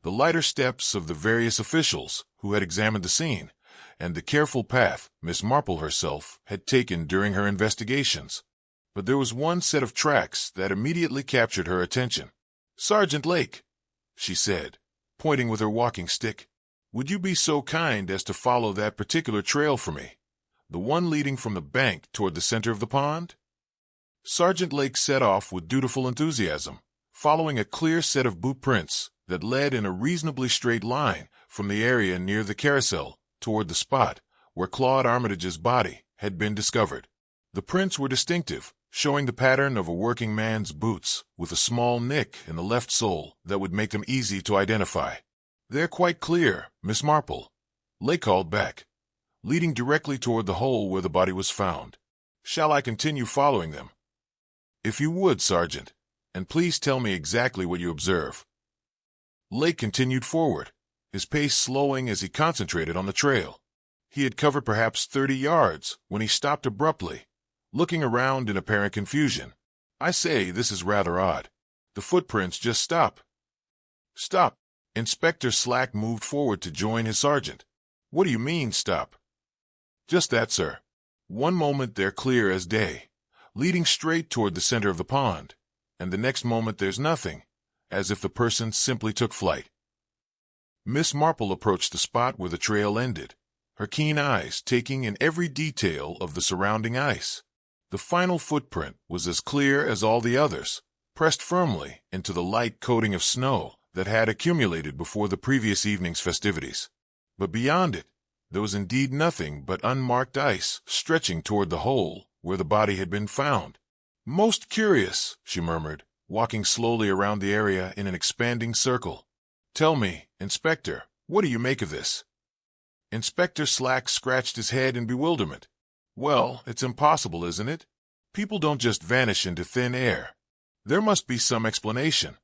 the lighter steps of the various officials who had examined the scene, and the careful path Miss Marple herself had taken during her investigations. But there was one set of tracks that immediately captured her attention. "Sergeant Lake," she said, pointing with her walking stick, "would you be so kind as to follow that particular trail for me, the one leading from the bank toward the center of the pond?" Sergeant Lake set off with dutiful enthusiasm, following a clear set of boot prints that led in a reasonably straight line from the area near the carousel toward the spot where Claude Armitage's body had been discovered. The prints were distinctive, showing the pattern of a working man's boots with a small nick in the left sole that would make them easy to identify. "They're quite clear, Miss Marple," Lake called back, leading directly toward the hole where the body was found. "Shall I continue following them?" "If you would, Sergeant, and please tell me exactly what you observe." Lake continued forward, his pace slowing as he concentrated on the trail. He had covered perhaps 30 yards when he stopped abruptly, looking around in apparent confusion. "I say, this is rather odd. The footprints just stop." "Stop." Inspector Slack moved forward to join his sergeant. "What do you mean, stop?" "Just that, sir. One moment they're clear as day, leading straight toward the center of the pond, and the next moment there's nothing, as if the person simply took flight." Miss Marple approached the spot where the trail ended, her keen eyes taking in every detail of the surrounding ice. The final footprint was as clear as all the others, pressed firmly into the light coating of snow that had accumulated before the previous evening's festivities. But beyond it, there was indeed nothing but unmarked ice stretching toward the hole where the body had been found. "Most curious," she murmured, walking slowly around the area in an expanding circle. "Tell me, Inspector, what do you make of this?" Inspector Slack scratched his head in bewilderment. "Well, it's impossible, isn't it? People don't just vanish into thin air. There must be some explanation."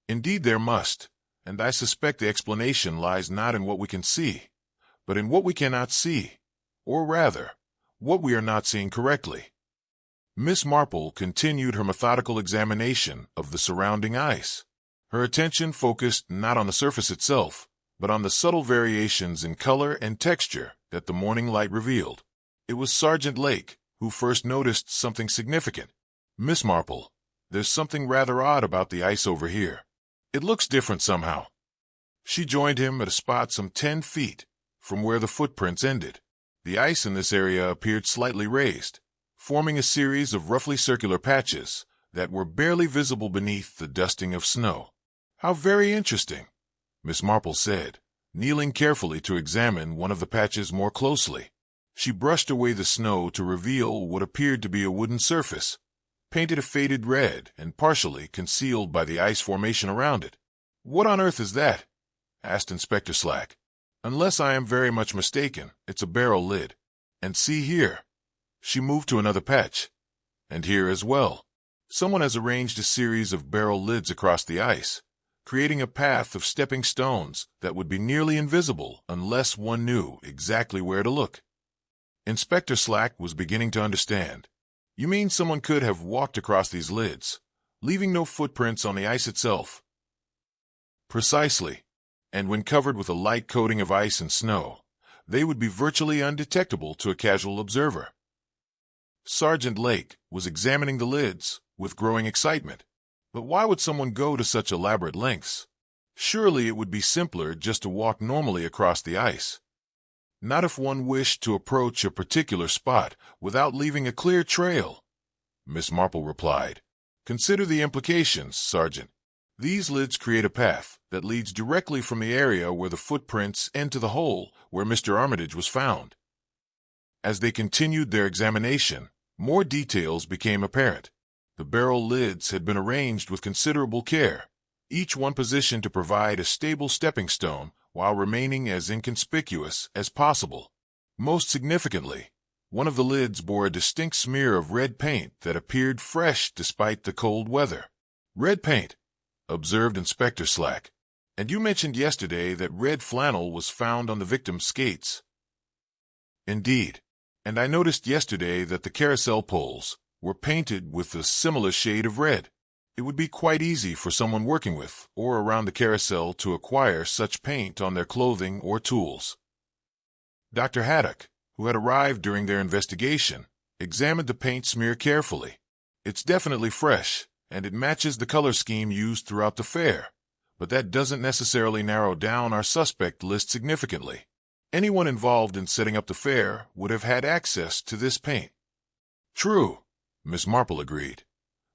"Indeed there must, and I suspect the explanation lies not in what we can see, but in what we cannot see, or rather, what we are not seeing correctly." Miss Marple continued her methodical examination of the surrounding ice. Her attention focused not on the surface itself, but on the subtle variations in color and texture that the morning light revealed. It was Sergeant Lake who first noticed something significant. Miss Marple, there's something rather odd about the ice over here. It looks different somehow. She joined him at a spot some 10 feet from where the footprints ended. The ice in this area appeared slightly raised, forming a series of roughly circular patches that were barely visible beneath the dusting of snow. How very interesting, Miss Marple said, kneeling carefully to examine one of the patches more closely. She brushed away the snow to reveal what appeared to be a wooden surface, painted a faded red and partially concealed by the ice formation around it. "What on earth is that?" asked Inspector Slack. "Unless I am very much mistaken, it's a barrel lid. And see here." She moved to another patch. "And here as well. Someone has arranged a series of barrel lids across the ice, creating a path of stepping stones that would be nearly invisible unless one knew exactly where to look." Inspector Slack was beginning to understand. "You mean someone could have walked across these lids, leaving no footprints on the ice itself?" "Precisely. And when covered with a light coating of ice and snow, they would be virtually undetectable to a casual observer." Sergeant Lake was examining the lids with growing excitement. But why would someone go to such elaborate lengths? Surely it would be simpler just to walk normally across the ice. Not if one wished to approach a particular spot without leaving a clear trail, Miss Marple replied. "Consider the implications, Sergeant. These lids create a path that leads directly from the area where the footprints end to the hole where Mr. Armitage was found." As they continued their examination, more details became apparent. The barrel lids had been arranged with considerable care, each one positioned to provide a stable stepping stone while remaining as inconspicuous as possible. Most significantly, one of the lids bore a distinct smear of red paint that appeared fresh despite the cold weather. "Red paint," observed Inspector Slack. "And you mentioned yesterday that red flannel was found on the victim's skates." "Indeed. And I noticed yesterday that the carousel poles were painted with a similar shade of red. It would be quite easy for someone working with or around the carousel to acquire such paint on their clothing or tools." Dr. Haddock, who had arrived during their investigation, examined the paint smear carefully. "It's definitely fresh, and it matches the color scheme used throughout the fair, but that doesn't necessarily narrow down our suspect list significantly. Anyone involved in setting up the fair would have had access to this paint." "True," Miss Marple agreed.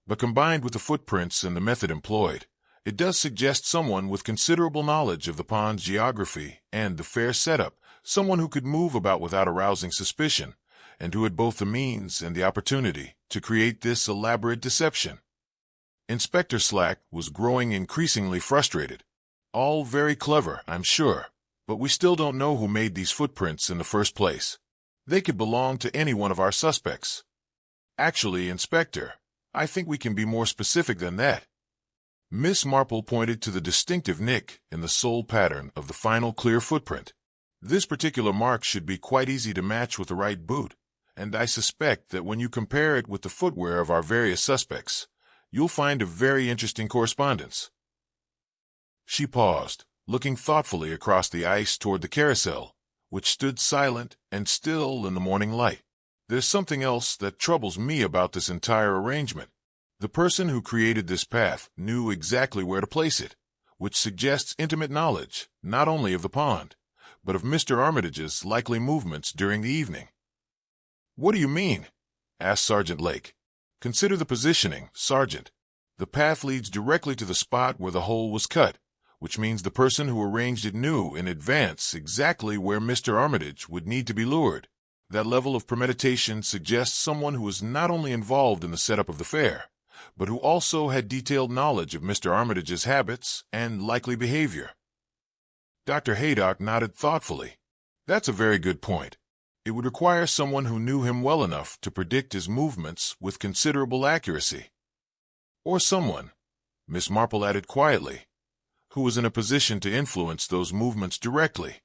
"But combined with the footprints and the method employed, it does suggest someone with considerable knowledge of the pond's geography and the fair setup, someone who could move about without arousing suspicion, and who had both the means and the opportunity to create this elaborate deception." Inspector Slack was growing increasingly frustrated. "All very clever, I'm sure, but we still don't know who made these footprints in the first place. They could belong to any one of our suspects. Actually, Inspector, I think we can be more specific than that." Miss Marple pointed to the distinctive nick in the sole pattern of the final clear footprint. "This particular mark should be quite easy to match with the right boot, and I suspect that when you compare it with the footwear of our various suspects, you'll find a very interesting correspondence." She paused, looking thoughtfully across the ice toward the carousel, which stood silent and still in the morning light. "There's something else that troubles me about this entire arrangement. The person who created this path knew exactly where to place it, which suggests intimate knowledge not only of the pond, but of Mr. Armitage's likely movements during the evening." "What do you mean?" asked Sergeant Lake. "Consider the positioning, Sergeant. The path leads directly to the spot where the hole was cut, which means the person who arranged it knew in advance exactly where Mr. Armitage would need to be lured. That level of premeditation suggests someone who was not only involved in the setup of the fair, but who also had detailed knowledge of Mr. Armitage's habits and likely behavior." Dr. Haydock nodded thoughtfully. "That's a very good point. It would require someone who knew him well enough to predict his movements with considerable accuracy. Or someone," Miss Marple added quietly, "who was in a position to influence those movements directly."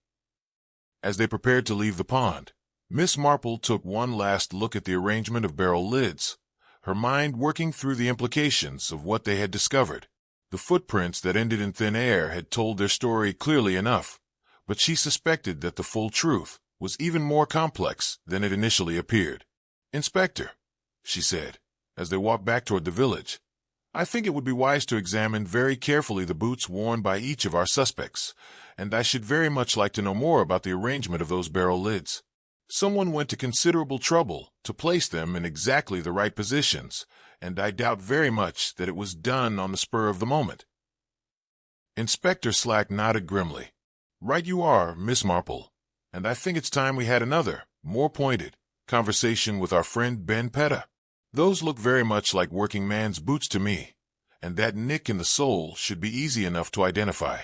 As they prepared to leave the pond, Miss Marple took one last look at the arrangement of barrel lids, her mind working through the implications of what they had discovered. The footprints that ended in thin air had told their story clearly enough, but she suspected that the full truth was even more complex than it initially appeared. "Inspector," she said, as they walked back toward the village. "I think it would be wise to examine very carefully the boots worn by each of our suspects, and I should very much like to know more about the arrangement of those barrel lids. Someone went to considerable trouble to place them in exactly the right positions, and I doubt very much that it was done on the spur of the moment." Inspector Slack nodded grimly. "Right you are, Miss Marple, and I think it's time we had another, more pointed, conversation with our friend Ben Petta. Those look very much like working man's boots to me, and that nick in the sole should be easy enough to identify."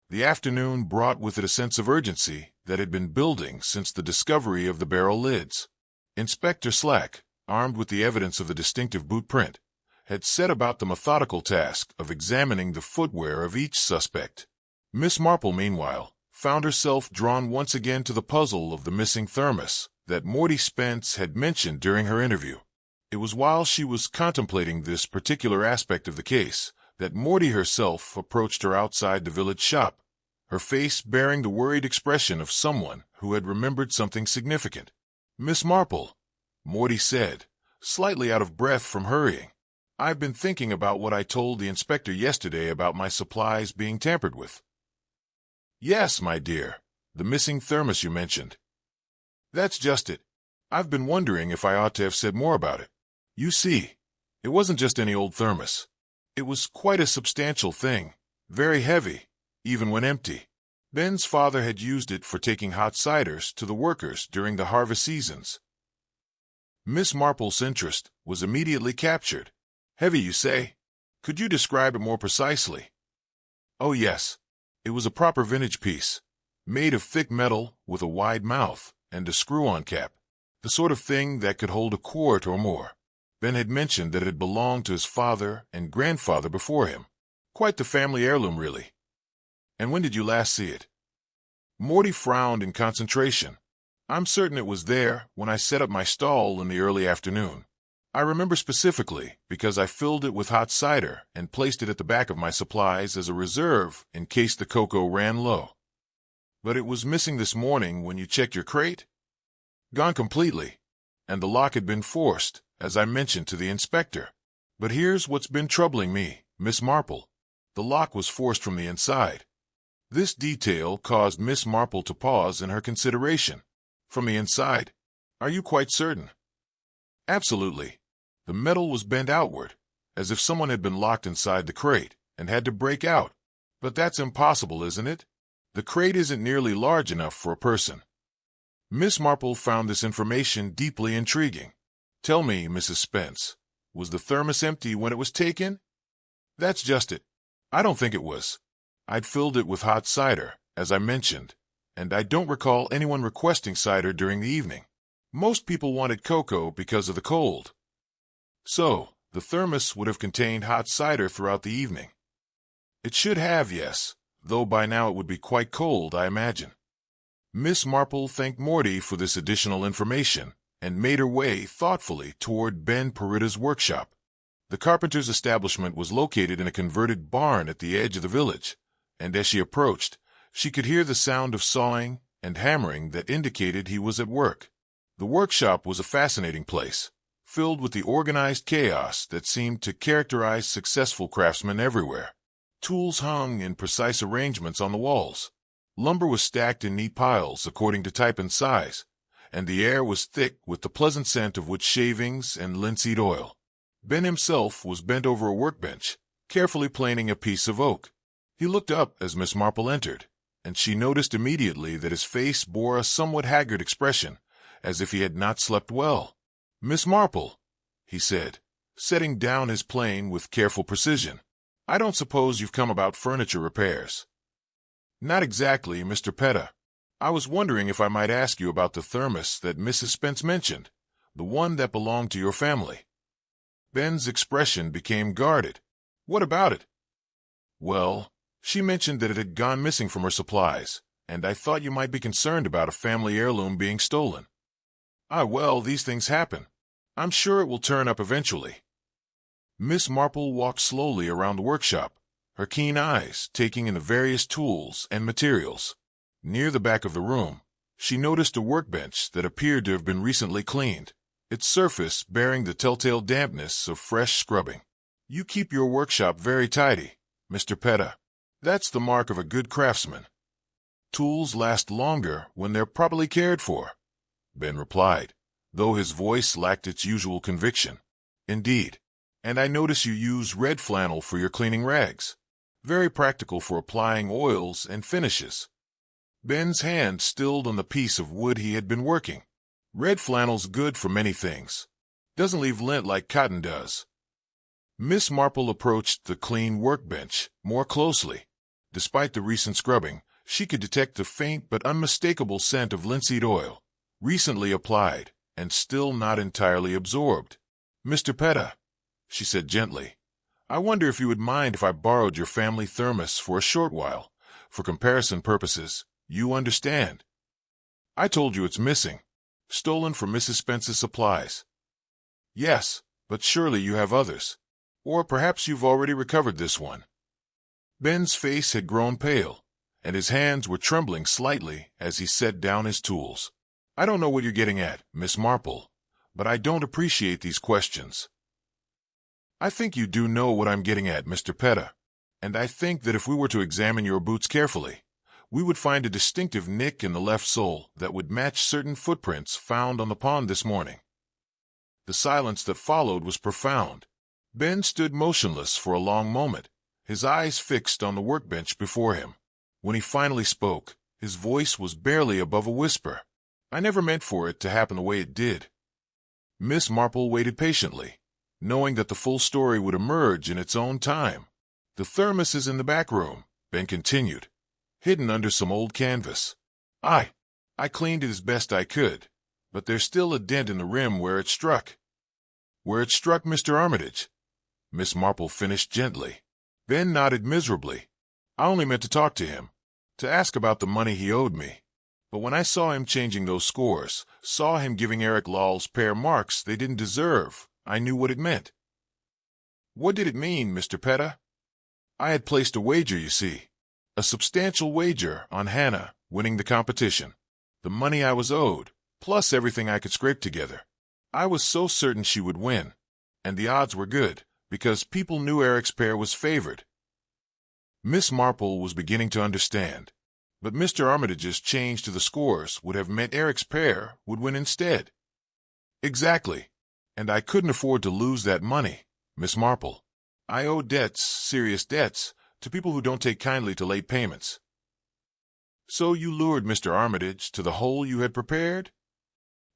The afternoon brought with it a sense of urgency that had been building since the discovery of the barrel lids. Inspector Slack, armed with the evidence of the distinctive boot print, had set about the methodical task of examining the footwear of each suspect. Miss Marple, meanwhile, found herself drawn once again to the puzzle of the missing thermos that Morty Spence had mentioned during her interview. It was while she was contemplating this particular aspect of the case that Morty herself approached her outside the village shop, her face bearing the worried expression of someone who had remembered something significant. "Miss Marple," Morty said, slightly out of breath from hurrying, "I've been thinking about what I told the inspector yesterday about my supplies being tampered with." "Yes, my dear, the missing thermos you mentioned." "That's just it. I've been wondering if I ought to have said more about it. You see, it wasn't just any old thermos. It was quite a substantial thing, very heavy, even when empty. Ben's father had used it for taking hot ciders to the workers during the harvest seasons." Miss Marple's interest was immediately captured. "Heavy, you say? Could you describe it more precisely?" "Oh, yes. It was a proper vintage piece, made of thick metal with a wide mouth and a screw-on cap, the sort of thing that could hold a quart or more. Ben had mentioned that it had belonged to his father and grandfather before him. Quite the family heirloom, really." "And when did you last see it?" Morty frowned in concentration. "I'm certain it was there when I set up my stall in the early afternoon. I remember specifically because I filled it with hot cider and placed it at the back of my supplies as a reserve in case the cocoa ran low." "But it was missing this morning when you checked your crate?" "Gone completely, and the lock had been forced, as I mentioned to the inspector. But here's what's been troubling me, Miss Marple. The lock was forced from the inside." This detail caused Miss Marple to pause in her consideration. "From the inside? Are you quite certain?" "Absolutely. The metal was bent outward, as if someone had been locked inside the crate and had to break out. But that's impossible, isn't it? The crate isn't nearly large enough for a person." Miss Marple found this information deeply intriguing. "Tell me, Mrs. Spence, was the thermos empty when it was taken?" "That's just it. I don't think it was. I'd filled it with hot cider, as I mentioned, and I don't recall anyone requesting cider during the evening. Most people wanted cocoa because of the cold. So, the thermos would have contained hot cider throughout the evening." "It should have, yes, though by now it would be quite cold, I imagine." Miss Marple thanked Morty for this additional information and made her way thoughtfully toward Ben Peritta's workshop. The carpenter's establishment was located in a converted barn at the edge of the village, and as she approached, she could hear the sound of sawing and hammering that indicated he was at work. The workshop was a fascinating place, filled with the organized chaos that seemed to characterize successful craftsmen everywhere. Tools hung in precise arrangements on the walls. Lumber was stacked in neat piles according to type and size, and the air was thick with the pleasant scent of wood shavings and linseed oil. Ben himself was bent over a workbench, carefully planing a piece of oak. He looked up as Miss Marple entered, and she noticed immediately that his face bore a somewhat haggard expression, as if he had not slept well. "Miss Marple," he said, setting down his plane with careful precision, "I don't suppose you've come about furniture repairs?" "Not exactly, Mr. Petta. I was wondering if I might ask you about the thermos that Mrs. Spence mentioned, the one that belonged to your family." Ben's expression became guarded. "What about it?" "Well, she mentioned that it had gone missing from her supplies, and I thought you might be concerned about a family heirloom being stolen." Well, these things happen. I'm sure it will turn up eventually." Miss Marple walked slowly around the workshop, her keen eyes taking in the various tools and materials. Near the back of the room, she noticed a workbench that appeared to have been recently cleaned, its surface bearing the telltale dampness of fresh scrubbing. "You keep your workshop very tidy, Mr. Petta. That's the mark of a good craftsman. Tools last longer when they're properly cared for," Ben replied, though his voice lacked its usual conviction. "Indeed. And I notice you use red flannel for your cleaning rags. Very practical for applying oils and finishes." Ben's hand stilled on the piece of wood he had been working. "Red flannel's good for many things. Doesn't leave lint like cotton does." Miss Marple approached the clean workbench more closely. Despite the recent scrubbing, she could detect the faint but unmistakable scent of linseed oil, recently applied and still not entirely absorbed. "Mr. Petta," she said gently, "I wonder if you would mind if I borrowed your family thermos for a short while, for comparison purposes, you understand. I told you it's missing, stolen from Mrs. Spence's supplies." "Yes, but surely you have others. Or perhaps you've already recovered this one." Ben's face had grown pale, and his hands were trembling slightly as he set down his tools. "I don't know what you're getting at, Miss Marple, but I don't appreciate these questions." "I think you do know what I'm getting at, Mr. Petta, and I think that if we were to examine your boots carefully, we would find a distinctive nick in the left sole that would match certain footprints found on the pond this morning." The silence that followed was profound. Ben stood motionless for a long moment, his eyes fixed on the workbench before him. When he finally spoke, his voice was barely above a whisper. "I never meant for it to happen the way it did." Miss Marple waited patiently, knowing that the full story would emerge in its own time. "The thermos is in the back room," Ben continued, "hidden under some old canvas. I cleaned it as best I could, but there's still a dent in the rim where it struck." "Where it struck Mr. Armitage?" Miss Marple finished gently. Ben nodded miserably. "I only meant to talk to him, to ask about the money he owed me. But when I saw him changing those scores, saw him giving Eric Lawl's pair marks they didn't deserve, I knew what it meant." "What did it mean, Mr. Petta?" "I had placed a wager, you see. A substantial wager on Hannah winning the competition. The money I was owed, plus everything I could scrape together. I was so certain she would win. And the odds were good, because people knew Eric's pair was favored." Miss Marple was beginning to understand, but Mr. Armitage's change to the scores would have meant Eric's pair would win instead. "Exactly. And I couldn't afford to lose that money, Miss Marple. I owe debts, serious debts, to people who don't take kindly to late payments." "So you lured Mr. Armitage to the hole you had prepared?"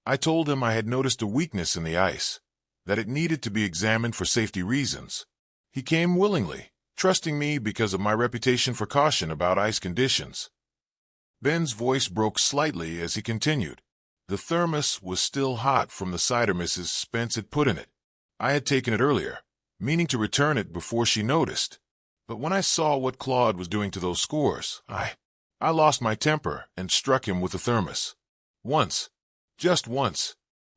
"I told him I had noticed a weakness in the ice, that it needed to be examined for safety reasons. He came willingly, trusting me because of my reputation for caution about ice conditions." Ben's voice broke slightly as he continued. "The thermos was still hot from the cider Mrs. Spence had put in it. I had taken it earlier, meaning to return it before she noticed. But when I saw what Claude was doing to those scores, I lost my temper and struck him with the thermos. Once. Just once.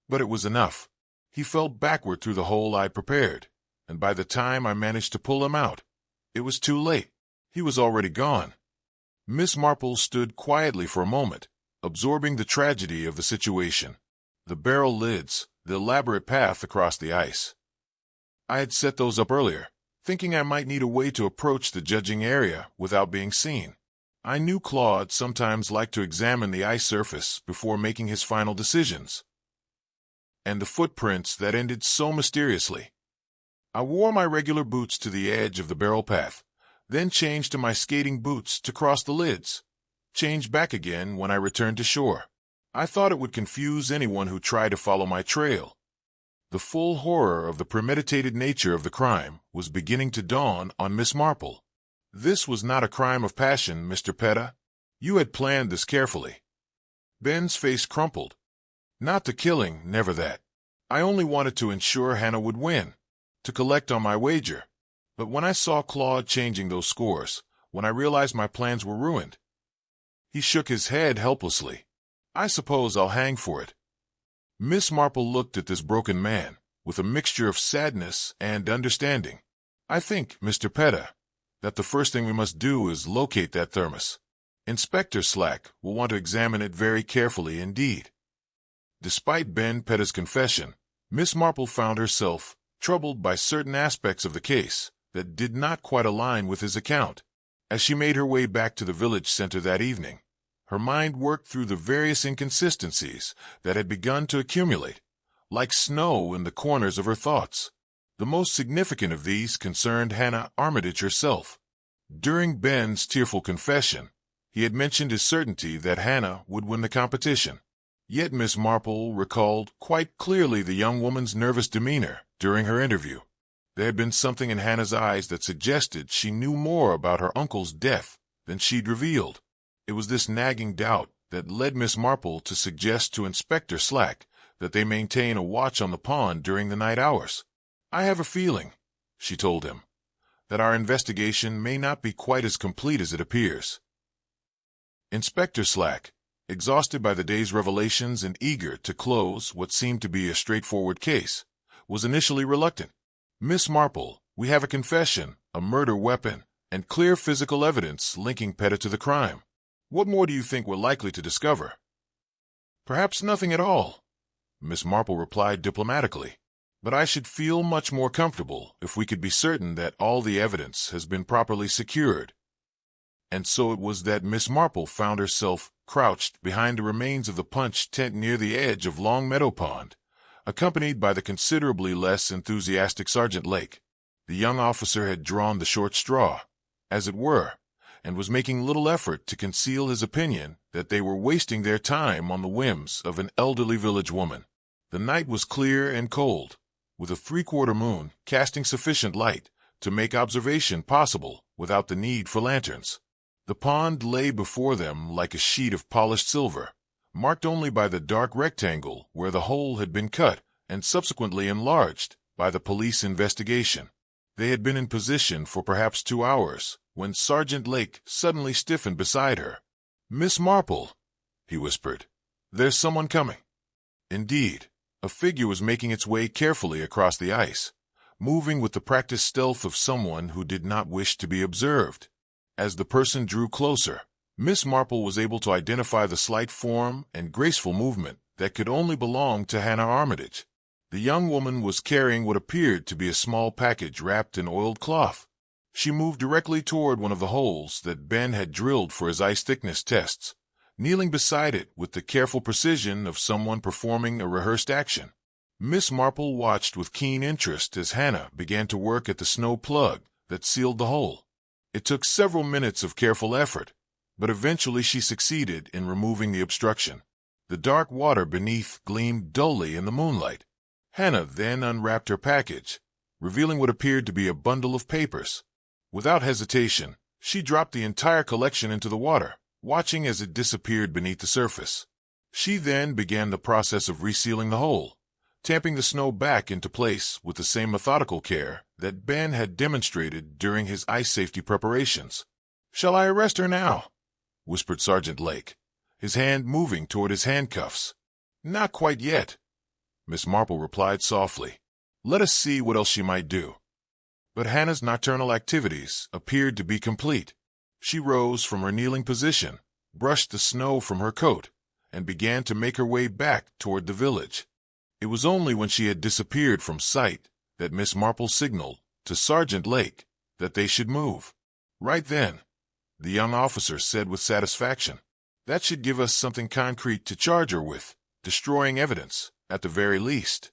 But it was enough. He fell backward through the hole I prepared, and by the time I managed to pull him out, it was too late. He was already gone." Miss Marple stood quietly for a moment, absorbing the tragedy of the situation. The barrel lids, the elaborate path across the ice. "I had set those up earlier, thinking I might need a way to approach the judging area without being seen. I knew Claude sometimes liked to examine the ice surface before making his final decisions. And the footprints that ended so mysteriously. I wore my regular boots to the edge of the barrel path, then changed to my skating boots to cross the lids, changed back again when I returned to shore. I thought it would confuse anyone who tried to follow my trail." The full horror of the premeditated nature of the crime was beginning to dawn on Miss Marple. "This was not a crime of passion, Mr. Petta. You had planned this carefully." Ben's face crumpled. "Not the killing, never that. I only wanted to ensure Hannah would win, to collect on my wager. But when I saw Claude changing those scores, when I realized my plans were ruined." He shook his head helplessly. "I suppose I'll hang for it." Miss Marple looked at this broken man, with a mixture of sadness and understanding. "I think, Mr. Petta, that the first thing we must do is locate that thermos. Inspector Slack will want to examine it very carefully indeed." Despite Ben Petta's confession, Miss Marple found herself troubled by certain aspects of the case that did not quite align with his account. As she made her way back to the village center that evening, her mind worked through the various inconsistencies that had begun to accumulate, like snow in the corners of her thoughts. The most significant of these concerned Hannah Armitage herself. During Ben's tearful confession, he had mentioned his certainty that Hannah would win the competition. Yet Miss Marple recalled quite clearly the young woman's nervous demeanor during her interview. There had been something in Hannah's eyes that suggested she knew more about her uncle's death than she'd revealed. It was this nagging doubt that led Miss Marple to suggest to Inspector Slack that they maintain a watch on the pond during the night hours. "I have a feeling," she told him, "that our investigation may not be quite as complete as it appears." Inspector Slack, exhausted by the day's revelations and eager to close what seemed to be a straightforward case, was initially reluctant. "Miss Marple, we have a confession, a murder weapon, and clear physical evidence linking Petta to the crime. What more do you think we're likely to discover?" "Perhaps nothing at all," Miss Marple replied diplomatically. "But I should feel much more comfortable if we could be certain that all the evidence has been properly secured." And so it was that Miss Marple found herself crouched behind the remains of the punch tent near the edge of Long Meadow Pond, accompanied by the considerably less enthusiastic Sergeant Lake. The young officer had drawn the short straw, as it were, and was making little effort to conceal his opinion that they were wasting their time on the whims of an elderly village woman. The night was clear and cold, with a three-quarter moon casting sufficient light to make observation possible without the need for lanterns. The pond lay before them like a sheet of polished silver, marked only by the dark rectangle where the hole had been cut and subsequently enlarged by the police investigation. They had been in position for perhaps 2 hours when Sergeant Lake suddenly stiffened beside her. "Miss Marple," he whispered, "there's someone coming." Indeed, a figure was making its way carefully across the ice, moving with the practiced stealth of someone who did not wish to be observed. As the person drew closer, Miss Marple was able to identify the slight form and graceful movement that could only belong to Hannah Armitage. The young woman was carrying what appeared to be a small package wrapped in oiled cloth. She moved directly toward one of the holes that Ben had drilled for his ice thickness tests, kneeling beside it with the careful precision of someone performing a rehearsed action. Miss Marple watched with keen interest as Hannah began to work at the snow plug that sealed the hole. It took several minutes of careful effort, but eventually she succeeded in removing the obstruction. The dark water beneath gleamed dully in the moonlight. Hannah then unwrapped her package, revealing what appeared to be a bundle of papers. Without hesitation, she dropped the entire collection into the water, watching as it disappeared beneath the surface. She then began the process of resealing the hole, tamping the snow back into place with the same methodical care that Ben had demonstrated during his ice safety preparations. "Shall I arrest her now?" whispered Sergeant Lake, his hand moving toward his handcuffs. "Not quite yet," Miss Marple replied softly. "Let us see what else she might do." But Hannah's nocturnal activities appeared to be complete. She rose from her kneeling position, brushed the snow from her coat, and began to make her way back toward the village. It was only when she had disappeared from sight that Miss Marple signaled to Sergeant Lake that they should move. Right then, the young officer said with satisfaction, "That should give us something concrete to charge her with, destroying evidence, at the very least."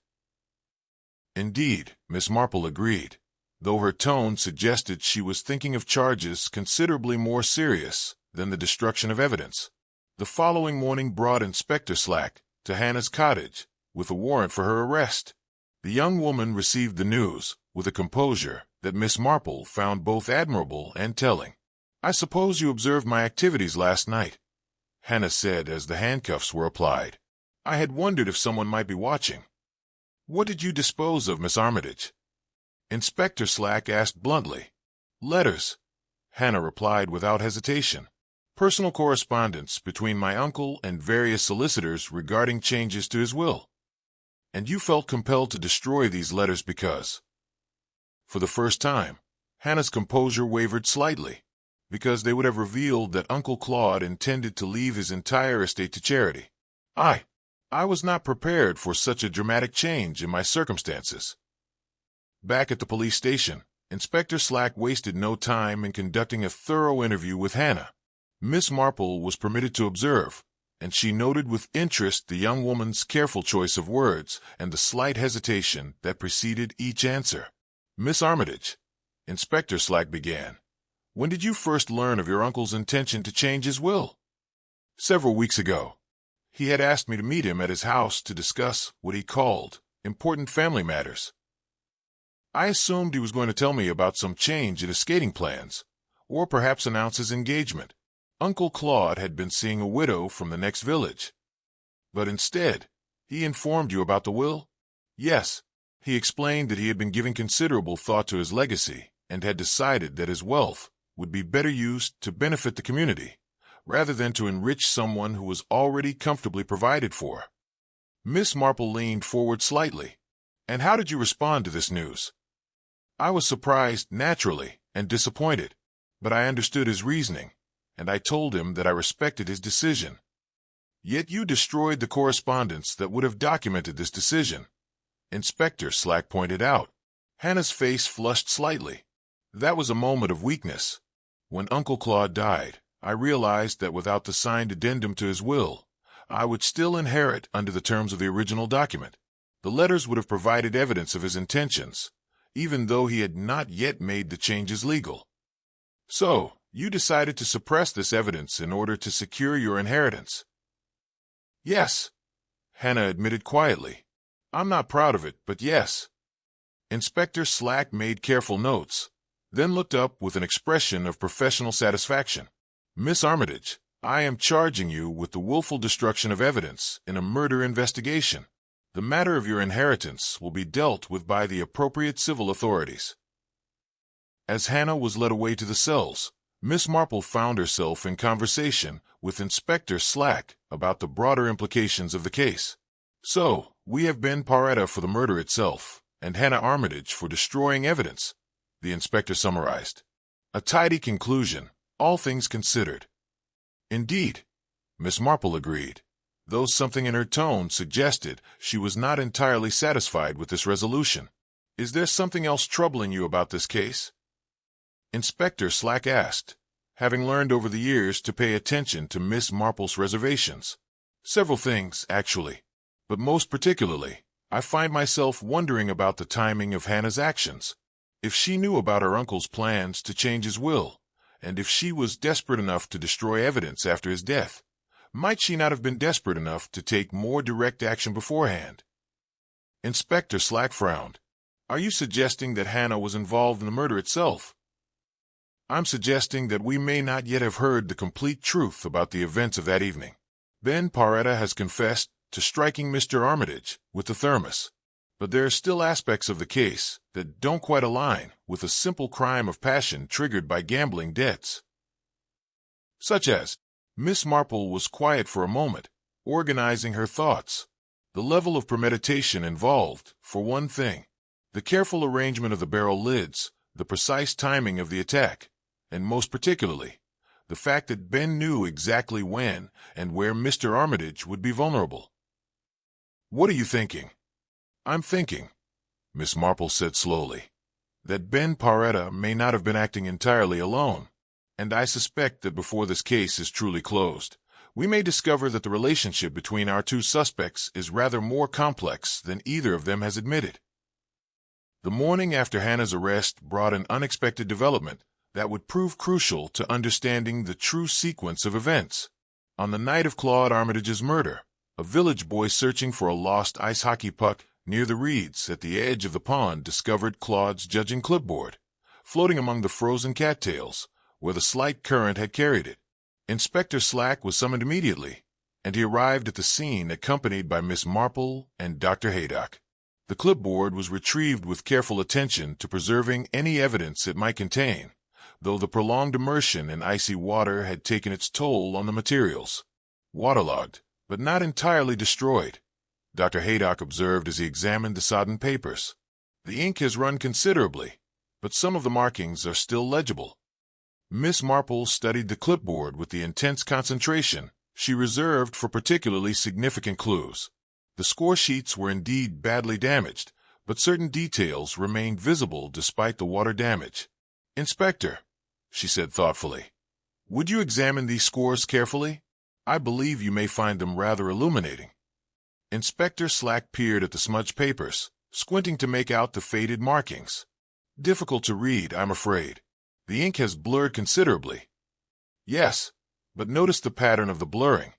Indeed, Miss Marple agreed, though her tone suggested she was thinking of charges considerably more serious than the destruction of evidence. The following morning brought Inspector Slack to Hannah's cottage with a warrant for her arrest. The young woman received the news with a composure that Miss Marple found both admirable and telling. "I suppose you observed my activities last night," Hannah said as the handcuffs were applied. "I had wondered if someone might be watching." "What did you dispose of, Miss Armitage?" Inspector Slack asked bluntly. "Letters," Hannah replied without hesitation. "Personal correspondence between my uncle and various solicitors regarding changes to his will." "And you felt compelled to destroy these letters because—" For the first time, Hannah's composure wavered slightly, because they would have revealed that Uncle Claude intended to leave his entire estate to charity. I was not prepared for such a dramatic change in my circumstances. Back at the police station, Inspector Slack wasted no time in conducting a thorough interview with Hannah. Miss Marple was permitted to observe, and she noted with interest the young woman's careful choice of words and the slight hesitation that preceded each answer. "Miss Armitage," Inspector Slack began, "when did you first learn of your uncle's intention to change his will?" "Several weeks ago. He had asked me to meet him at his house to discuss what he called important family matters. I assumed he was going to tell me about some change in his skating plans, or perhaps announce his engagement. Uncle Claude had been seeing a widow from the next village. But instead, he informed you about the will?" "Yes. He explained that he had been giving considerable thought to his legacy and had decided that his wealth would be better used to benefit the community, rather than to enrich someone who was already comfortably provided for." Miss Marple leaned forward slightly. "And how did you respond to this news?" "I was surprised, naturally, and disappointed, but I understood his reasoning, and I told him that I respected his decision." "Yet you destroyed the correspondence that would have documented this decision," Inspector Slack pointed out. Hannah's face flushed slightly. "That was a moment of weakness. When Uncle Claude died, I realized that without the signed addendum to his will, I would still inherit under the terms of the original document. The letters would have provided evidence of his intentions, even though he had not yet made the changes legal. So, you decided to suppress this evidence in order to secure your inheritance." "Yes," Hannah admitted quietly. "I'm not proud of it, but yes." Inspector Slack made careful notes, then looked up with an expression of professional satisfaction. "Miss Armitage, I am charging you with the willful destruction of evidence in a murder investigation. The matter of your inheritance will be dealt with by the appropriate civil authorities." As Hannah was led away to the cells, Miss Marple found herself in conversation with Inspector Slack about the broader implications of the case. "So, we have Ben Paretta for the murder itself, and Hannah Armitage for destroying evidence," the inspector summarized. "A tidy conclusion, all things considered." "Indeed," Miss Marple agreed, though something in her tone suggested she was not entirely satisfied with this resolution. "Is there something else troubling you about this case?" Inspector Slack asked, having learned over the years to pay attention to Miss Marple's reservations. "Several things, actually. But most particularly, I find myself wondering about the timing of Hannah's actions. If she knew about her uncle's plans to change his will, and if she was desperate enough to destroy evidence after his death, might she not have been desperate enough to take more direct action beforehand?" Inspector Slack frowned. "Are you suggesting that Hannah was involved in the murder itself?" "I'm suggesting that we may not yet have heard the complete truth about the events of that evening. Ben Paretta has confessed to striking Mr. Armitage with the thermos, but there are still aspects of the case that don't quite align with a simple crime of passion triggered by gambling debts." "Such as?" Miss Marple was quiet for a moment, organizing her thoughts. "The level of premeditation involved, for one thing. The careful arrangement of the barrel lids, the precise timing of the attack, and most particularly, the fact that Ben knew exactly when and where Mr. Armitage would be vulnerable." "What are you thinking?" "I'm thinking," Miss Marple said slowly, "that Ben Paretta may not have been acting entirely alone, and I suspect that before this case is truly closed, we may discover that the relationship between our two suspects is rather more complex than either of them has admitted." The morning after Hannah's arrest brought an unexpected development that would prove crucial to understanding the true sequence of events. On the night of Claude Armitage's murder, a village boy searching for a lost ice hockey puck near the reeds at the edge of the pond discovered Claude's judging clipboard, floating among the frozen cattails, where the slight current had carried it. Inspector Slack was summoned immediately, and he arrived at the scene accompanied by Miss Marple and Dr. Haydock. The clipboard was retrieved with careful attention to preserving any evidence it might contain, though the prolonged immersion in icy water had taken its toll on the materials. "Waterlogged, but not entirely destroyed," Dr. Haydock observed as he examined the sodden papers. "The ink has run considerably, but some of the markings are still legible." Miss Marple studied the clipboard with the intense concentration she reserved for particularly significant clues. The score sheets were indeed badly damaged, but certain details remained visible despite the water damage. "Inspector," she said thoughtfully, "would you examine these scores carefully? I believe you may find them rather illuminating." Inspector Slack peered at the smudged papers, squinting to make out the faded markings. "Difficult to read, I'm afraid. The ink has blurred considerably." "Yes, but notice the pattern of the blurring.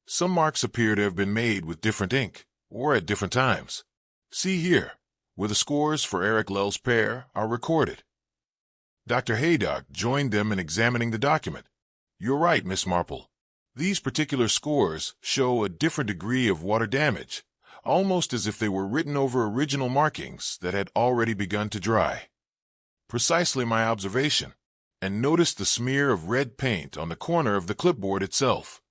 Some marks appear to have been made with different ink, or at different times. See here, where the scores for Eric Lell's pair are recorded." Dr. Haydock joined them in examining the document. "You're right, Miss Marple. These particular scores show a different degree of water damage, almost as if they were written over original markings that had already begun to dry." "Precisely my observation. And notice the smear of red paint on the corner of the clipboard itself."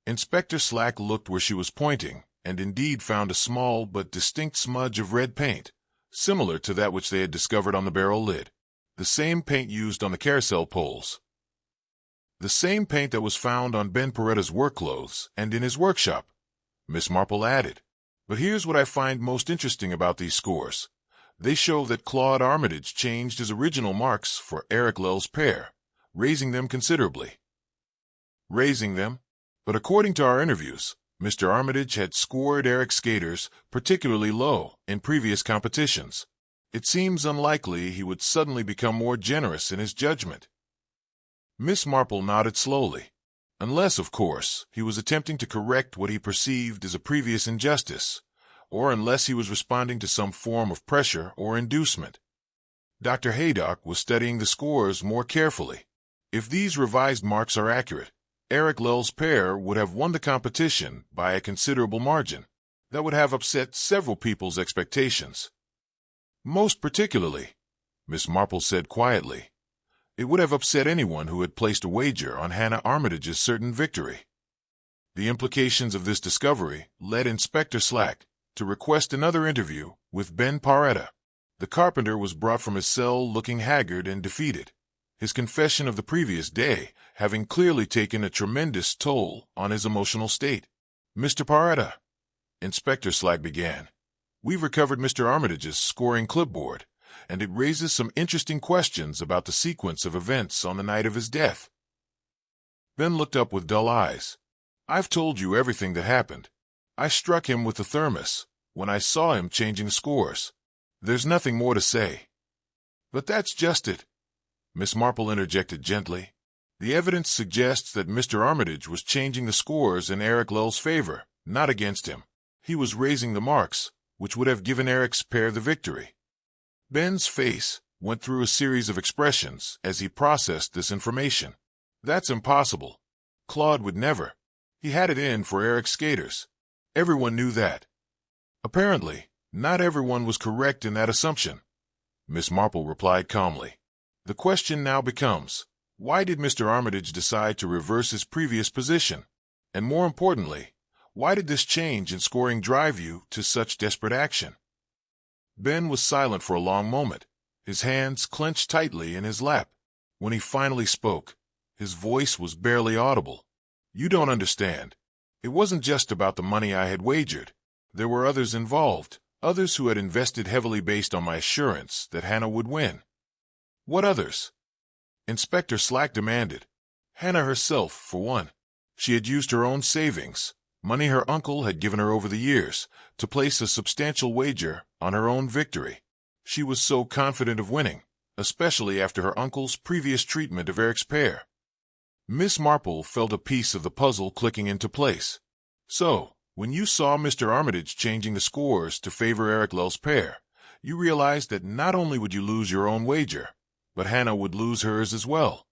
Inspector Slack looked where she was pointing, and indeed found a small but distinct smudge of red paint, similar to that which they had discovered on the barrel lid. The same paint used on the carousel poles. The same paint that was found on Ben Paretta's work clothes and in his workshop, Miss Marple added. "But here's what I find most interesting about these scores. They show that Claude Armitage changed his original marks for Eric Lell's pair, raising them considerably." "Raising them? But according to our interviews, Mr. Armitage had scored Eric's skaters particularly low in previous competitions. It seems unlikely he would suddenly become more generous in his judgment." Miss Marple nodded slowly. "Unless, of course, he was attempting to correct what he perceived as a previous injustice, or unless he was responding to some form of pressure or inducement." Dr. Haydock was studying the scores more carefully. "If these revised marks are accurate, Eric Lell's pair would have won the competition by a considerable margin. That would have upset several people's expectations." "Most particularly," Miss Marple said quietly, "it would have upset anyone who had placed a wager on Hannah Armitage's certain victory." The implications of this discovery led Inspector Slack to request another interview with Ben Paretta. The carpenter was brought from his cell looking haggard and defeated, his confession of the previous day having clearly taken a tremendous toll on his emotional state. "Mr. Paretta," Inspector Slack began, "we've recovered Mr. Armitage's scoring clipboard, and it raises some interesting questions about the sequence of events on the night of his death." Ben looked up with dull eyes. "I've told you everything that happened. I struck him with the thermos when I saw him changing the scores. There's nothing more to say." "But that's just it," Miss Marple interjected gently. "The evidence suggests that Mr. Armitage was changing the scores in Eric Lell's favor, not against him. He was raising the marks, which would have given Eric's pair the victory." Ben's face went through a series of expressions as he processed this information. "That's impossible. Claude would never. He had it in for Eric's skaters. Everyone knew that." "Apparently, not everyone was correct in that assumption," Miss Marple replied calmly. "The question now becomes, why did Mr. Armitage decide to reverse his previous position? And more importantly, why did this change in scoring drive you to such desperate action?" Ben was silent for a long moment, his hands clenched tightly in his lap. When he finally spoke, his voice was barely audible. "You don't understand. It wasn't just about the money I had wagered. There were others involved, others who had invested heavily based on my assurance that Hannah would win." "What others?" Inspector Slack demanded. "Hannah herself, for one. She had used her own savings, money her uncle had given her over the years, to place a substantial wager on her own victory. She was so confident of winning, especially after her uncle's previous treatment of Eric's pair." Miss Marple felt a piece of the puzzle clicking into place. "So, when you saw Mr. Armitage changing the scores to favor Eric Lell's pair, you realized that not only would you lose your own wager, but Hannah would lose hers as well.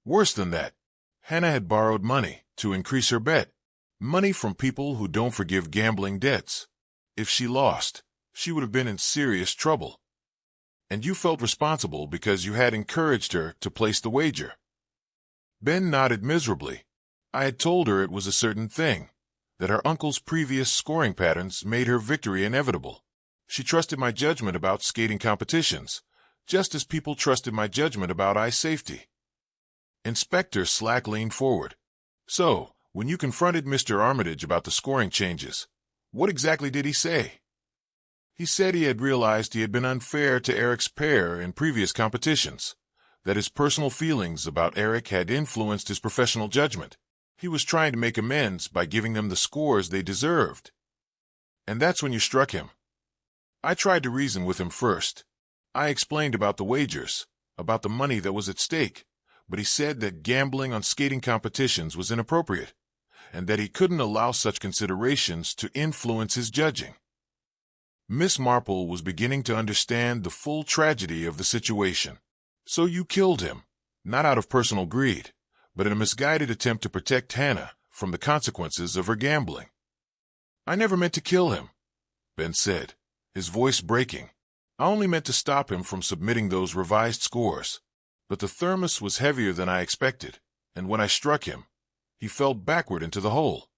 Worse than that, Hannah had borrowed money to increase her bet, money from people who don't forgive gambling debts. If she lost, she would have been in serious trouble. And you felt responsible because you had encouraged her to place the wager." Ben nodded miserably. "I had told her it was a certain thing, that her uncle's previous scoring patterns made her victory inevitable. She trusted my judgment about skating competitions, just as people trusted my judgment about ice safety." Inspector Slack leaned forward. "So, when you confronted Mr. Armitage about the scoring changes, What exactly did he say? He said he had realized he had been unfair to Eric's pair in previous competitions, that his personal feelings about Eric had influenced his professional judgment. He was trying to make amends by giving them the scores they deserved. And that's when you struck him. I tried to reason with him first. I explained about the wagers, about the money that was at stake, but he said that gambling on skating competitions was inappropriate, and that he couldn't allow such considerations to influence his judging. Miss Marple was beginning to understand the full tragedy of the situation. So you killed him, not out of personal greed, but in a misguided attempt to protect Hannah from the consequences of her gambling. I never meant to kill him, Ben said, his voice breaking. I only meant to stop him from submitting those revised scores. But the thermos was heavier than I expected, and when I struck him, he fell backward into the hole.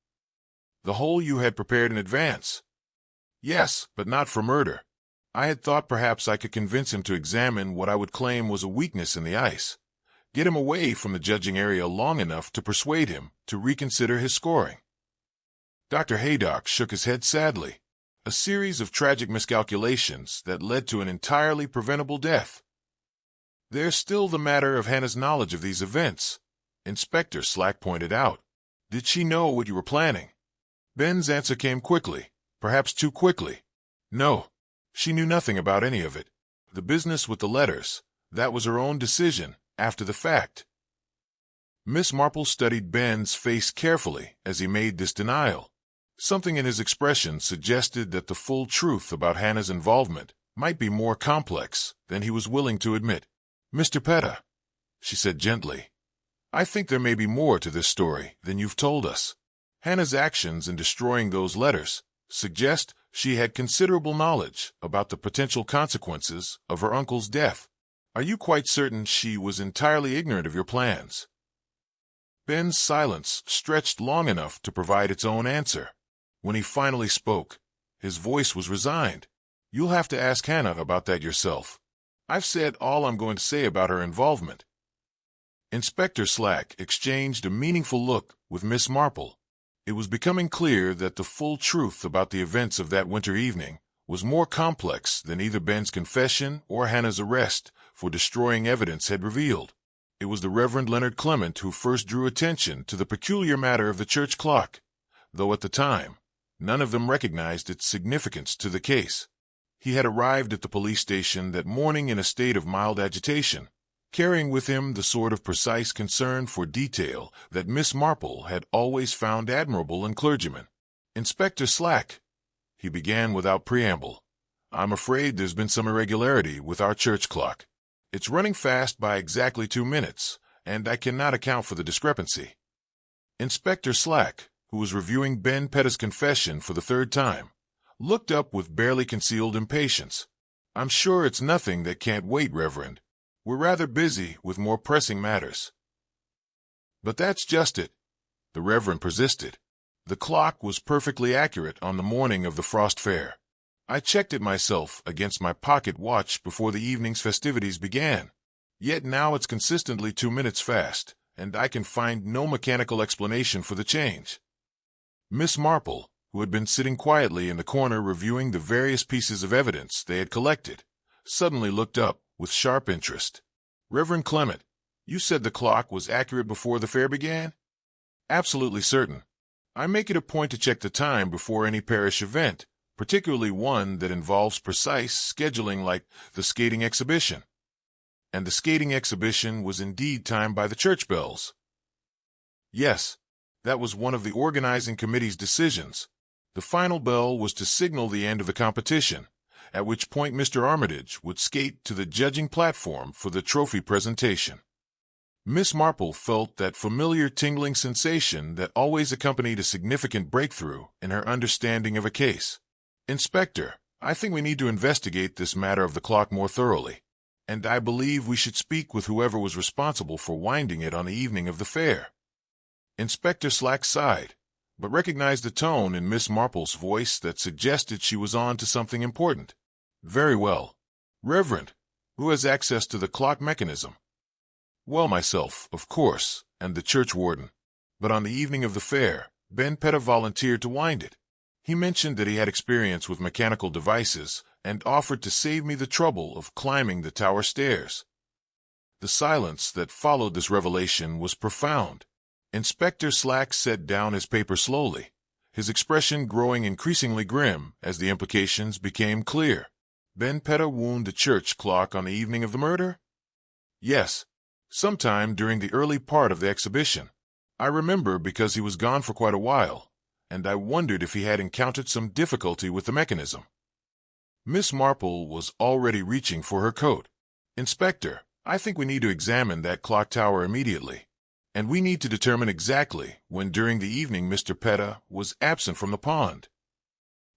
The hole you had prepared in advance. Yes, but not for murder. I had thought perhaps I could convince him to examine what I would claim was a weakness in the ice, get him away from the judging area long enough to persuade him to reconsider his scoring. Dr. Haydock shook his head sadly. A series of tragic miscalculations that led to an entirely preventable death. There's still the matter of Hannah's knowledge of these events, Inspector Slack pointed out. Did she know what you were planning? Ben's answer came quickly, perhaps too quickly. No, she knew nothing about any of it. The business with the letters, that was her own decision, after the fact. Miss Marple studied Ben's face carefully as he made this denial. Something in his expression suggested that the full truth about Hannah's involvement might be more complex than he was willing to admit. Mr. Petta, she said gently, I think there may be more to this story than you've told us. Hannah's actions in destroying those letters suggest she had considerable knowledge about the potential consequences of her uncle's death. Are you quite certain she was entirely ignorant of your plans? Ben's silence stretched long enough to provide its own answer. When he finally spoke, his voice was resigned. You'll have to ask Hannah about that yourself. I've said all I'm going to say about her involvement. Inspector Slack exchanged a meaningful look with Miss Marple. It was becoming clear that the full truth about the events of that winter evening was more complex than either Ben's confession or Hannah's arrest for destroying evidence had revealed. It was the Reverend Leonard Clement who first drew attention to the peculiar matter of the church clock, though at the time, none of them recognized its significance to the case. He had arrived at the police station that morning in a state of mild agitation, carrying with him the sort of precise concern for detail that Miss Marple had always found admirable in clergymen. Inspector Slack, he began without preamble, I'm afraid there's been some irregularity with our church clock. It's running fast by exactly 2 minutes, and I cannot account for the discrepancy. Inspector Slack, who was reviewing Ben Petta's confession for the third time, looked up with barely concealed impatience. I'm sure it's nothing that can't wait, Reverend. We're rather busy with more pressing matters. But that's just it, the Reverend persisted. The clock was perfectly accurate on the morning of the Frost Fair. I checked it myself against my pocket watch before the evening's festivities began. Yet now it's consistently 2 minutes fast, and I can find no mechanical explanation for the change. Miss Marple, who had been sitting quietly in the corner reviewing the various pieces of evidence they had collected, suddenly looked up with sharp interest. Reverend Clement, you said the clock was accurate before the fair began? Absolutely certain. I make it a point to check the time before any parish event, particularly one that involves precise scheduling like the skating exhibition. And the skating exhibition was indeed timed by the church bells. Yes, that was one of the organizing committee's decisions. The final bell was to signal the end of the competition, at which point Mr. Armitage would skate to the judging platform for the trophy presentation. Miss Marple felt that familiar tingling sensation that always accompanied a significant breakthrough in her understanding of a case. Inspector, I think we need to investigate this matter of the clock more thoroughly, and I believe we should speak with whoever was responsible for winding it on the evening of the fair. Inspector Slack sighed, but recognized a tone in Miss Marple's voice that suggested she was on to something important. Very well. Reverend, who has access to the clock mechanism? Well, myself, of course, and the church warden. But on the evening of the fair, Ben Petta volunteered to wind it. He mentioned that he had experience with mechanical devices and offered to save me the trouble of climbing the tower stairs. The silence that followed this revelation was profound. Inspector Slack set down his paper slowly, his expression growing increasingly grim as the implications became clear. Ben Petta wound the church clock on the evening of the murder? Yes, sometime during the early part of the exhibition. I remember because he was gone for quite a while, and I wondered if he had encountered some difficulty with the mechanism. Miss Marple was already reaching for her coat. Inspector, I think we need to examine that clock tower immediately, and we need to determine exactly when during the evening Mr. Petta was absent from the pond.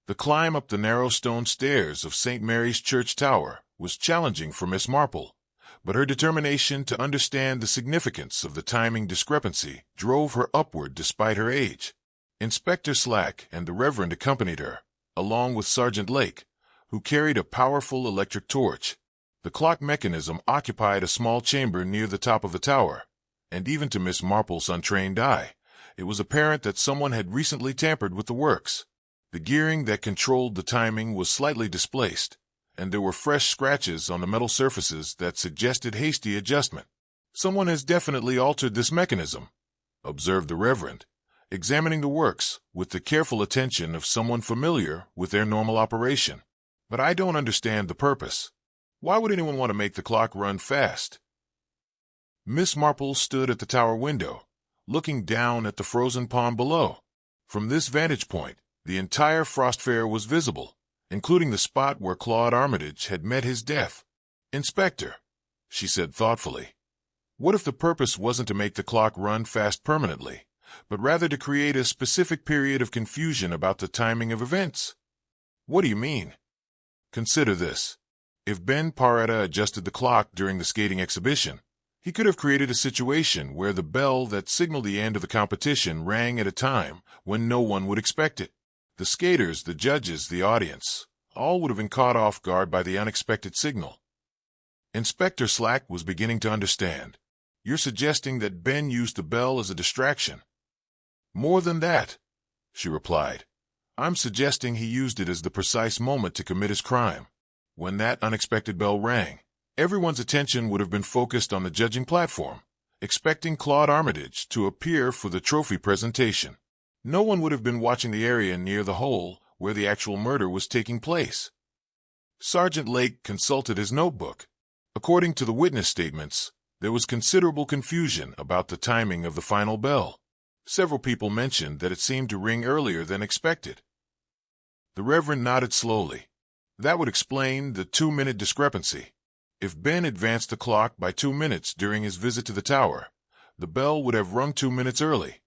The climb up the narrow stone stairs of St. Mary's Church Tower was challenging for Miss Marple, but her determination to understand the significance of the timing discrepancy drove her upward despite her age. Inspector Slack and the Reverend accompanied her, along with Sergeant Lake, who carried a powerful electric torch. The clock mechanism occupied a small chamber near the top of the tower, and even to Miss Marple's untrained eye, it was apparent that someone had recently tampered with the works. The gearing that controlled the timing was slightly displaced, and there were fresh scratches on the metal surfaces that suggested hasty adjustment. Someone has definitely altered this mechanism, observed the Reverend, examining the works with the careful attention of someone familiar with their normal operation. But I don't understand the purpose. Why would anyone want to make the clock run fast? Miss Marple stood at the tower window, looking down at the frozen pond below. From this vantage point, the entire Frost Fair was visible, including the spot where Claude Armitage had met his death. Inspector, she said thoughtfully, what if the purpose wasn't to make the clock run fast permanently, but rather to create a specific period of confusion about the timing of events? What do you mean? Consider this. If Ben Paretta adjusted the clock during the skating exhibition, he could have created a situation where the bell that signaled the end of the competition rang at a time when no one would expect it. The skaters, the judges, the audience, all would have been caught off guard by the unexpected signal. Inspector Slack was beginning to understand. You're suggesting that Ben used the bell as a distraction? More than that, she replied. I'm suggesting he used it as the precise moment to commit his crime. When that unexpected bell rang, everyone's attention would have been focused on the judging platform, expecting Claude Armitage to appear for the trophy presentation. No one would have been watching the area near the hole where the actual murder was taking place. Sergeant Lake consulted his notebook. According to the witness statements, there was considerable confusion about the timing of the final bell. Several people mentioned that it seemed to ring earlier than expected. The Reverend nodded slowly. That would explain the 2-minute discrepancy. If Ben advanced the clock by 2 minutes during his visit to the tower, the bell would have rung 2 minutes early.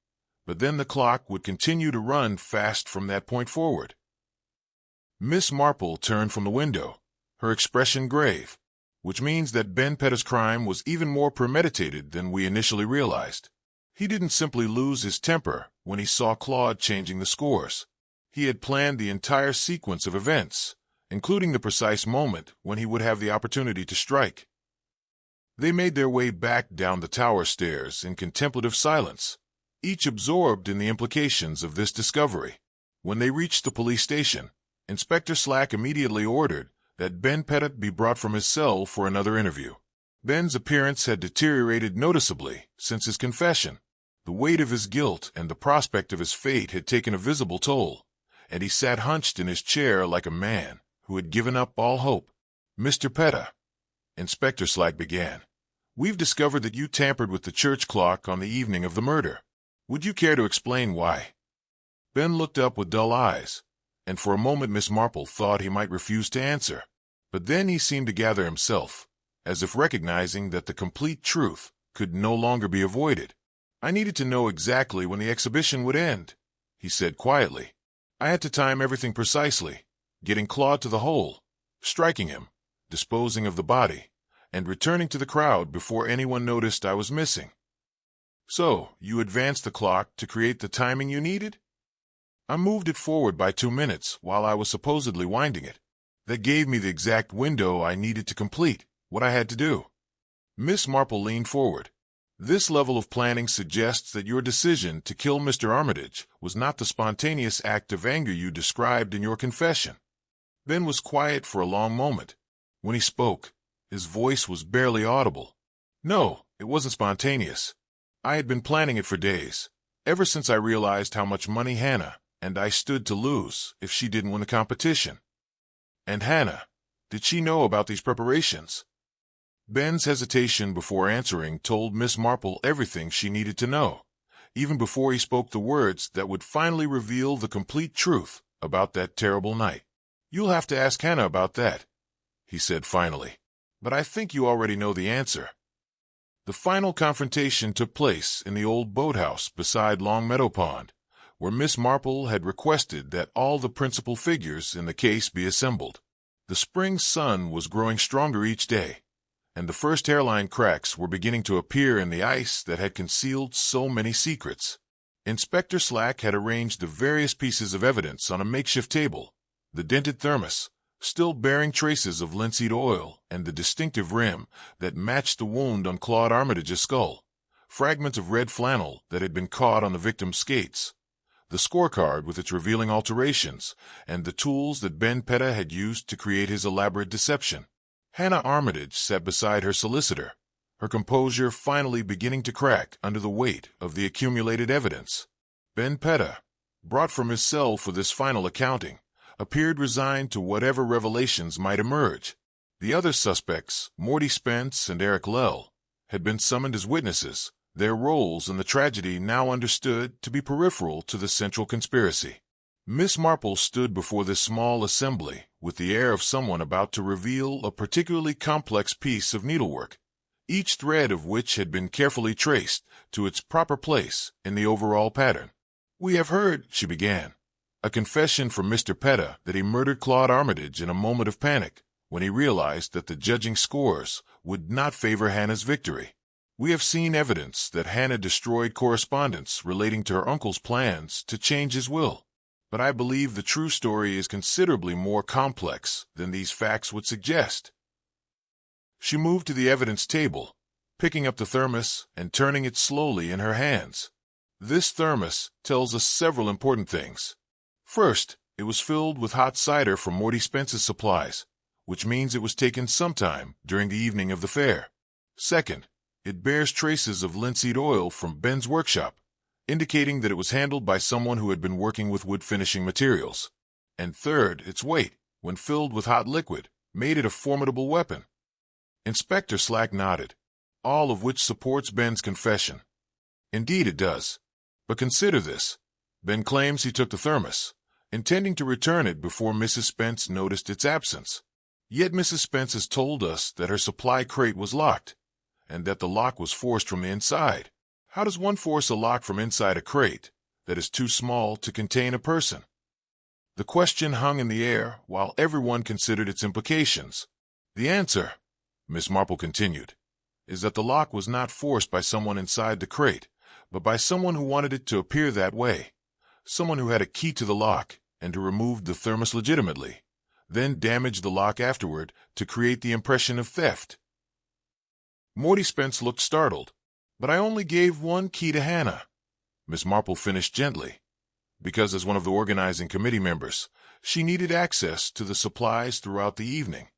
But then the clock would continue to run fast from that point forward. Miss Marple turned from the window, her expression grave, which means that Ben Petta's crime was even more premeditated than we initially realized. He didn't simply lose his temper when he saw Claude changing the scores. He had planned the entire sequence of events, including the precise moment when he would have the opportunity to strike. They made their way back down the tower stairs in contemplative silence, each absorbed in the implications of this discovery. When they reached the police station, Inspector Slack immediately ordered that Ben Petta be brought from his cell for another interview. Ben's appearance had deteriorated noticeably since his confession. The weight of his guilt and the prospect of his fate had taken a visible toll, and he sat hunched in his chair like a man who had given up all hope. Mr. Petta, Inspector Slack began, we've discovered that you tampered with the church clock on the evening of the murder. Would you care to explain why? Ben looked up with dull eyes, and for a moment Miss Marple thought he might refuse to answer. But then he seemed to gather himself, as if recognizing that the complete truth could no longer be avoided. I needed to know exactly when the exhibition would end, he said quietly. I had to time everything precisely, getting Claude to the hole, striking him, disposing of the body, and returning to the crowd before anyone noticed I was missing. So, you advanced the clock to create the timing you needed? I moved it forward by 2 minutes while I was supposedly winding it. That gave me the exact window I needed to complete what I had to do. Miss Marple leaned forward. This level of planning suggests that your decision to kill Mr. Armitage was not the spontaneous act of anger you described in your confession. Ben was quiet for a long moment. When he spoke, his voice was barely audible. No, it wasn't spontaneous. I had been planning it for days, ever since I realized how much money Hannah and I stood to lose if she didn't win the competition. And Hannah, did she know about these preparations? Ben's hesitation before answering told Miss Marple everything she needed to know, even before he spoke the words that would finally reveal the complete truth about that terrible night. "You'll have to ask Hannah about that," he said finally. "But I think you already know the answer." The final confrontation took place in the old boathouse beside Longmeadow Pond, where Miss Marple had requested that all the principal figures in the case be assembled. The spring sun was growing stronger each day, and the first hairline cracks were beginning to appear in the ice that had concealed so many secrets. Inspector Slack had arranged the various pieces of evidence on a makeshift table: the dented thermos, still bearing traces of linseed oil, and the distinctive rim that matched the wound on Claude Armitage's skull, fragments of red flannel that had been caught on the victim's skates, the scorecard with its revealing alterations, and the tools that Ben Petta had used to create his elaborate deception. Hannah Armitage sat beside her solicitor, her composure finally beginning to crack under the weight of the accumulated evidence. Ben Petta, brought from his cell for this final accounting, appeared resigned to whatever revelations might emerge. The other suspects, Morty Spence and Eric Lell, had been summoned as witnesses, their roles in the tragedy now understood to be peripheral to the central conspiracy. Miss Marple stood before this small assembly with the air of someone about to reveal a particularly complex piece of needlework, each thread of which had been carefully traced to its proper place in the overall pattern. "We have heard," she began, "a confession from Mr. Petta that he murdered Claude Armitage in a moment of panic when he realized that the judging scores would not favor Hannah's victory. We have seen evidence that Hannah destroyed correspondence relating to her uncle's plans to change his will. But I believe the true story is considerably more complex than these facts would suggest." She moved to the evidence table, picking up the thermos and turning it slowly in her hands. "This thermos tells us several important things. First, it was filled with hot cider from Morty Spence's supplies, which means it was taken sometime during the evening of the fair. Second, it bears traces of linseed oil from Ben's workshop, indicating that it was handled by someone who had been working with wood finishing materials. And third, its weight, when filled with hot liquid, made it a formidable weapon." Inspector Slack nodded, all of which supports Ben's confession. "Indeed it does. But consider this. Ben claims he took the thermos, intending to return it before Mrs. Spence noticed its absence. Yet Mrs. Spence has told us that her supply crate was locked, and that the lock was forced from the inside. How does one force a lock from inside a crate that is too small to contain a person?" The question hung in the air while everyone considered its implications. "The answer," Miss Marple continued, "is that the lock was not forced by someone inside the crate, but by someone who wanted it to appear that way, someone who had a key to the lock and who removed the thermos legitimately, then damaged the lock afterward to create the impression of theft." Morty Spence looked startled. "But I only gave one key to Hannah," Miss Marple finished gently, "because as one of the organizing committee members, she needed access to the supplies throughout the evening."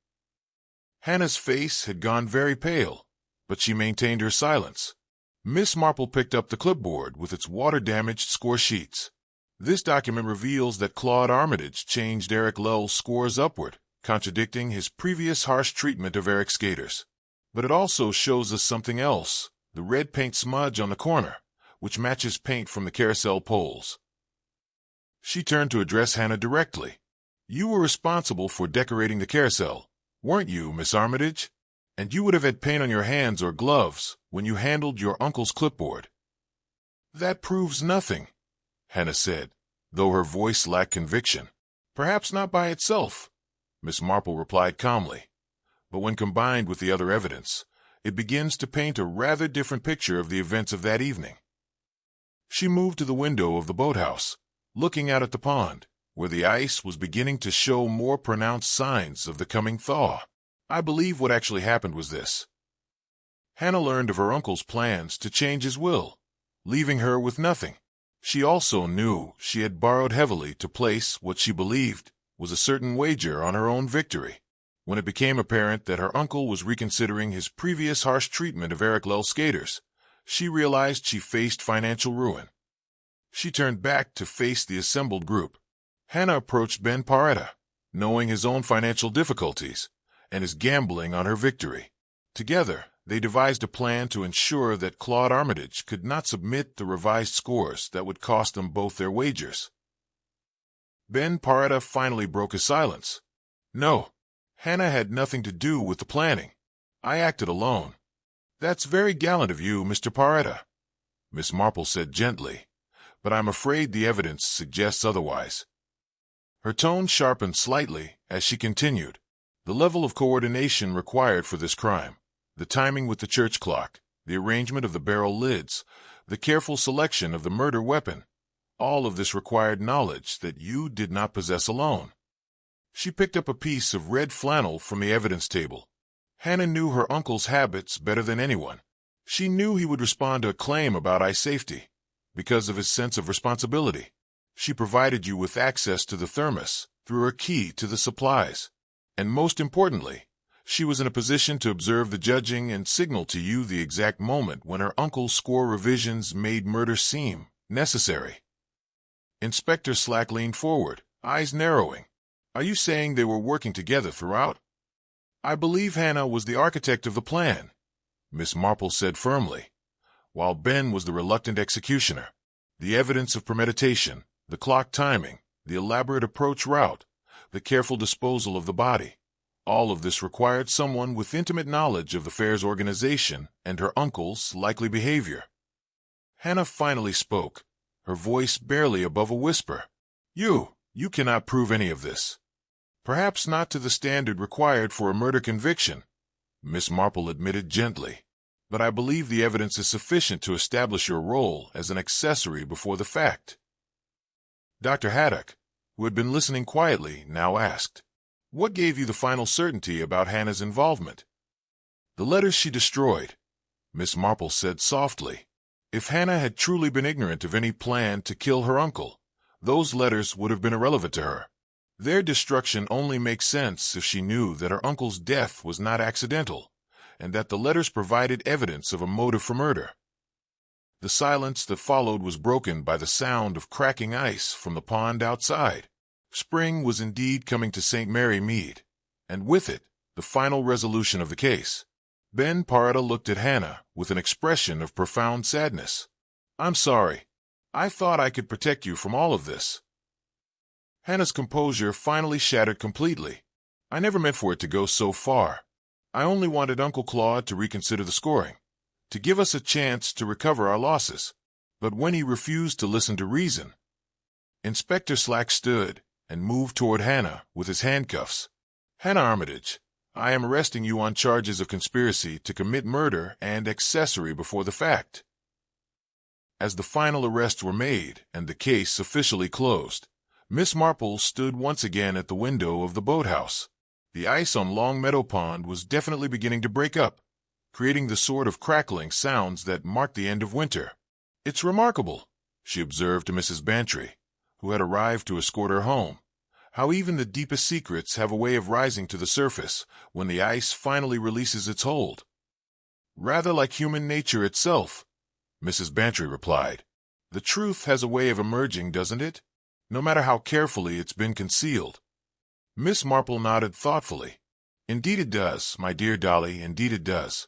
Hannah's face had gone very pale, but she maintained her silence. Miss Marple picked up the clipboard with its water-damaged score sheets. "This document reveals that Claude Armitage changed Eric Lell's scores upward, contradicting his previous harsh treatment of Eric's skaters. But it also shows us something else: the red paint smudge on the corner, which matches paint from the carousel poles." She turned to address Hannah directly. "You were responsible for decorating the carousel, weren't you, Miss Armitage? And you would have had paint on your hands or gloves when you handled your uncle's clipboard." "That proves nothing," Hannah said, though her voice lacked conviction. "Perhaps not by itself," Miss Marple replied calmly. "But when combined with the other evidence, it begins to paint a rather different picture of the events of that evening." She moved to the window of the boathouse, looking out at the pond, where the ice was beginning to show more pronounced signs of the coming thaw. "I believe what actually happened was this. Hannah learned of her uncle's plans to change his will, leaving her with nothing. She also knew she had borrowed heavily to place what she believed was a certain wager on her own victory. When it became apparent that her uncle was reconsidering his previous harsh treatment of Eric Lell skaters, she realized she faced financial ruin. She turned back to face the assembled group. Hannah approached Ben Paretta, knowing his own financial difficulties and his gambling on her victory. Together, they devised a plan to ensure that Claude Armitage could not submit the revised scores that would cost them both their wagers. Ben Paretta finally broke his silence. "No, Hannah had nothing to do with the planning. I acted alone." "That's very gallant of you, Mr. Paretta," Miss Marple said gently, "but I'm afraid the evidence suggests otherwise." Her tone sharpened slightly as she continued. "The level of coordination required for this crime, the timing with the church clock, the arrangement of the barrel lids, the careful selection of the murder weapon, all of this required knowledge that you did not possess alone." She picked up a piece of red flannel from the evidence table. Hannah knew her uncle's habits better than anyone. She knew he would respond to a claim about eye safety because of his sense of responsibility. She provided you with access to the thermos through her key to the supplies. And most importantly, she was in a position to observe the judging and signal to you the exact moment when her uncle's score revisions made murder seem necessary. Inspector Slack leaned forward, eyes narrowing. "Are you saying they were working together throughout?" "I believe Hannah was the architect of the plan," Miss Marple said firmly, while Ben was the reluctant executioner. The evidence of premeditation, the clock timing, the elaborate approach route, the careful disposal of the body, all of this required someone with intimate knowledge of the fair's organization and her uncle's likely behavior. Hannah finally spoke, her voice barely above a whisper. You cannot prove any of this." "Perhaps not to the standard required for a murder conviction," Miss Marple admitted gently, "but I believe the evidence is sufficient to establish your role as an accessory before the fact." Dr. Haddock, who had been listening quietly, now asked, "What gave you the final certainty about Hannah's involvement?" "The letters she destroyed," Miss Marple said softly. "If Hannah had truly been ignorant of any plan to kill her uncle, those letters would have been irrelevant to her. Their destruction only makes sense if she knew that her uncle's death was not accidental, and that the letters provided evidence of a motive for murder." The silence that followed was broken by the sound of cracking ice from the pond outside. Spring was indeed coming to St. Mary Mead, and with it, the final resolution of the case. Ben Paretta looked at Hannah with an expression of profound sadness. "I'm sorry. I thought I could protect you from all of this." Hannah's composure finally shattered completely. "I never meant for it to go so far. I only wanted Uncle Claude to reconsider the scoring, to give us a chance to recover our losses. But when he refused to listen to reason..." Inspector Slack stood and moved toward Hannah with his handcuffs. "Hannah Armitage, I am arresting you on charges of conspiracy to commit murder and accessory before the fact." As the final arrests were made and the case officially closed, Miss Marple stood once again at the window of the boathouse. The ice on Long Meadow Pond was definitely beginning to break up, creating the sort of crackling sounds that marked the end of winter. "It's remarkable," she observed to Mrs. Bantry, who had arrived to escort her home, "how even the deepest secrets have a way of rising to the surface when the ice finally releases its hold." "Rather like human nature itself," Mrs. Bantry replied. "The truth has a way of emerging, doesn't it? No matter how carefully it's been concealed." Miss Marple nodded thoughtfully. "Indeed it does, my dear Dolly, indeed it does.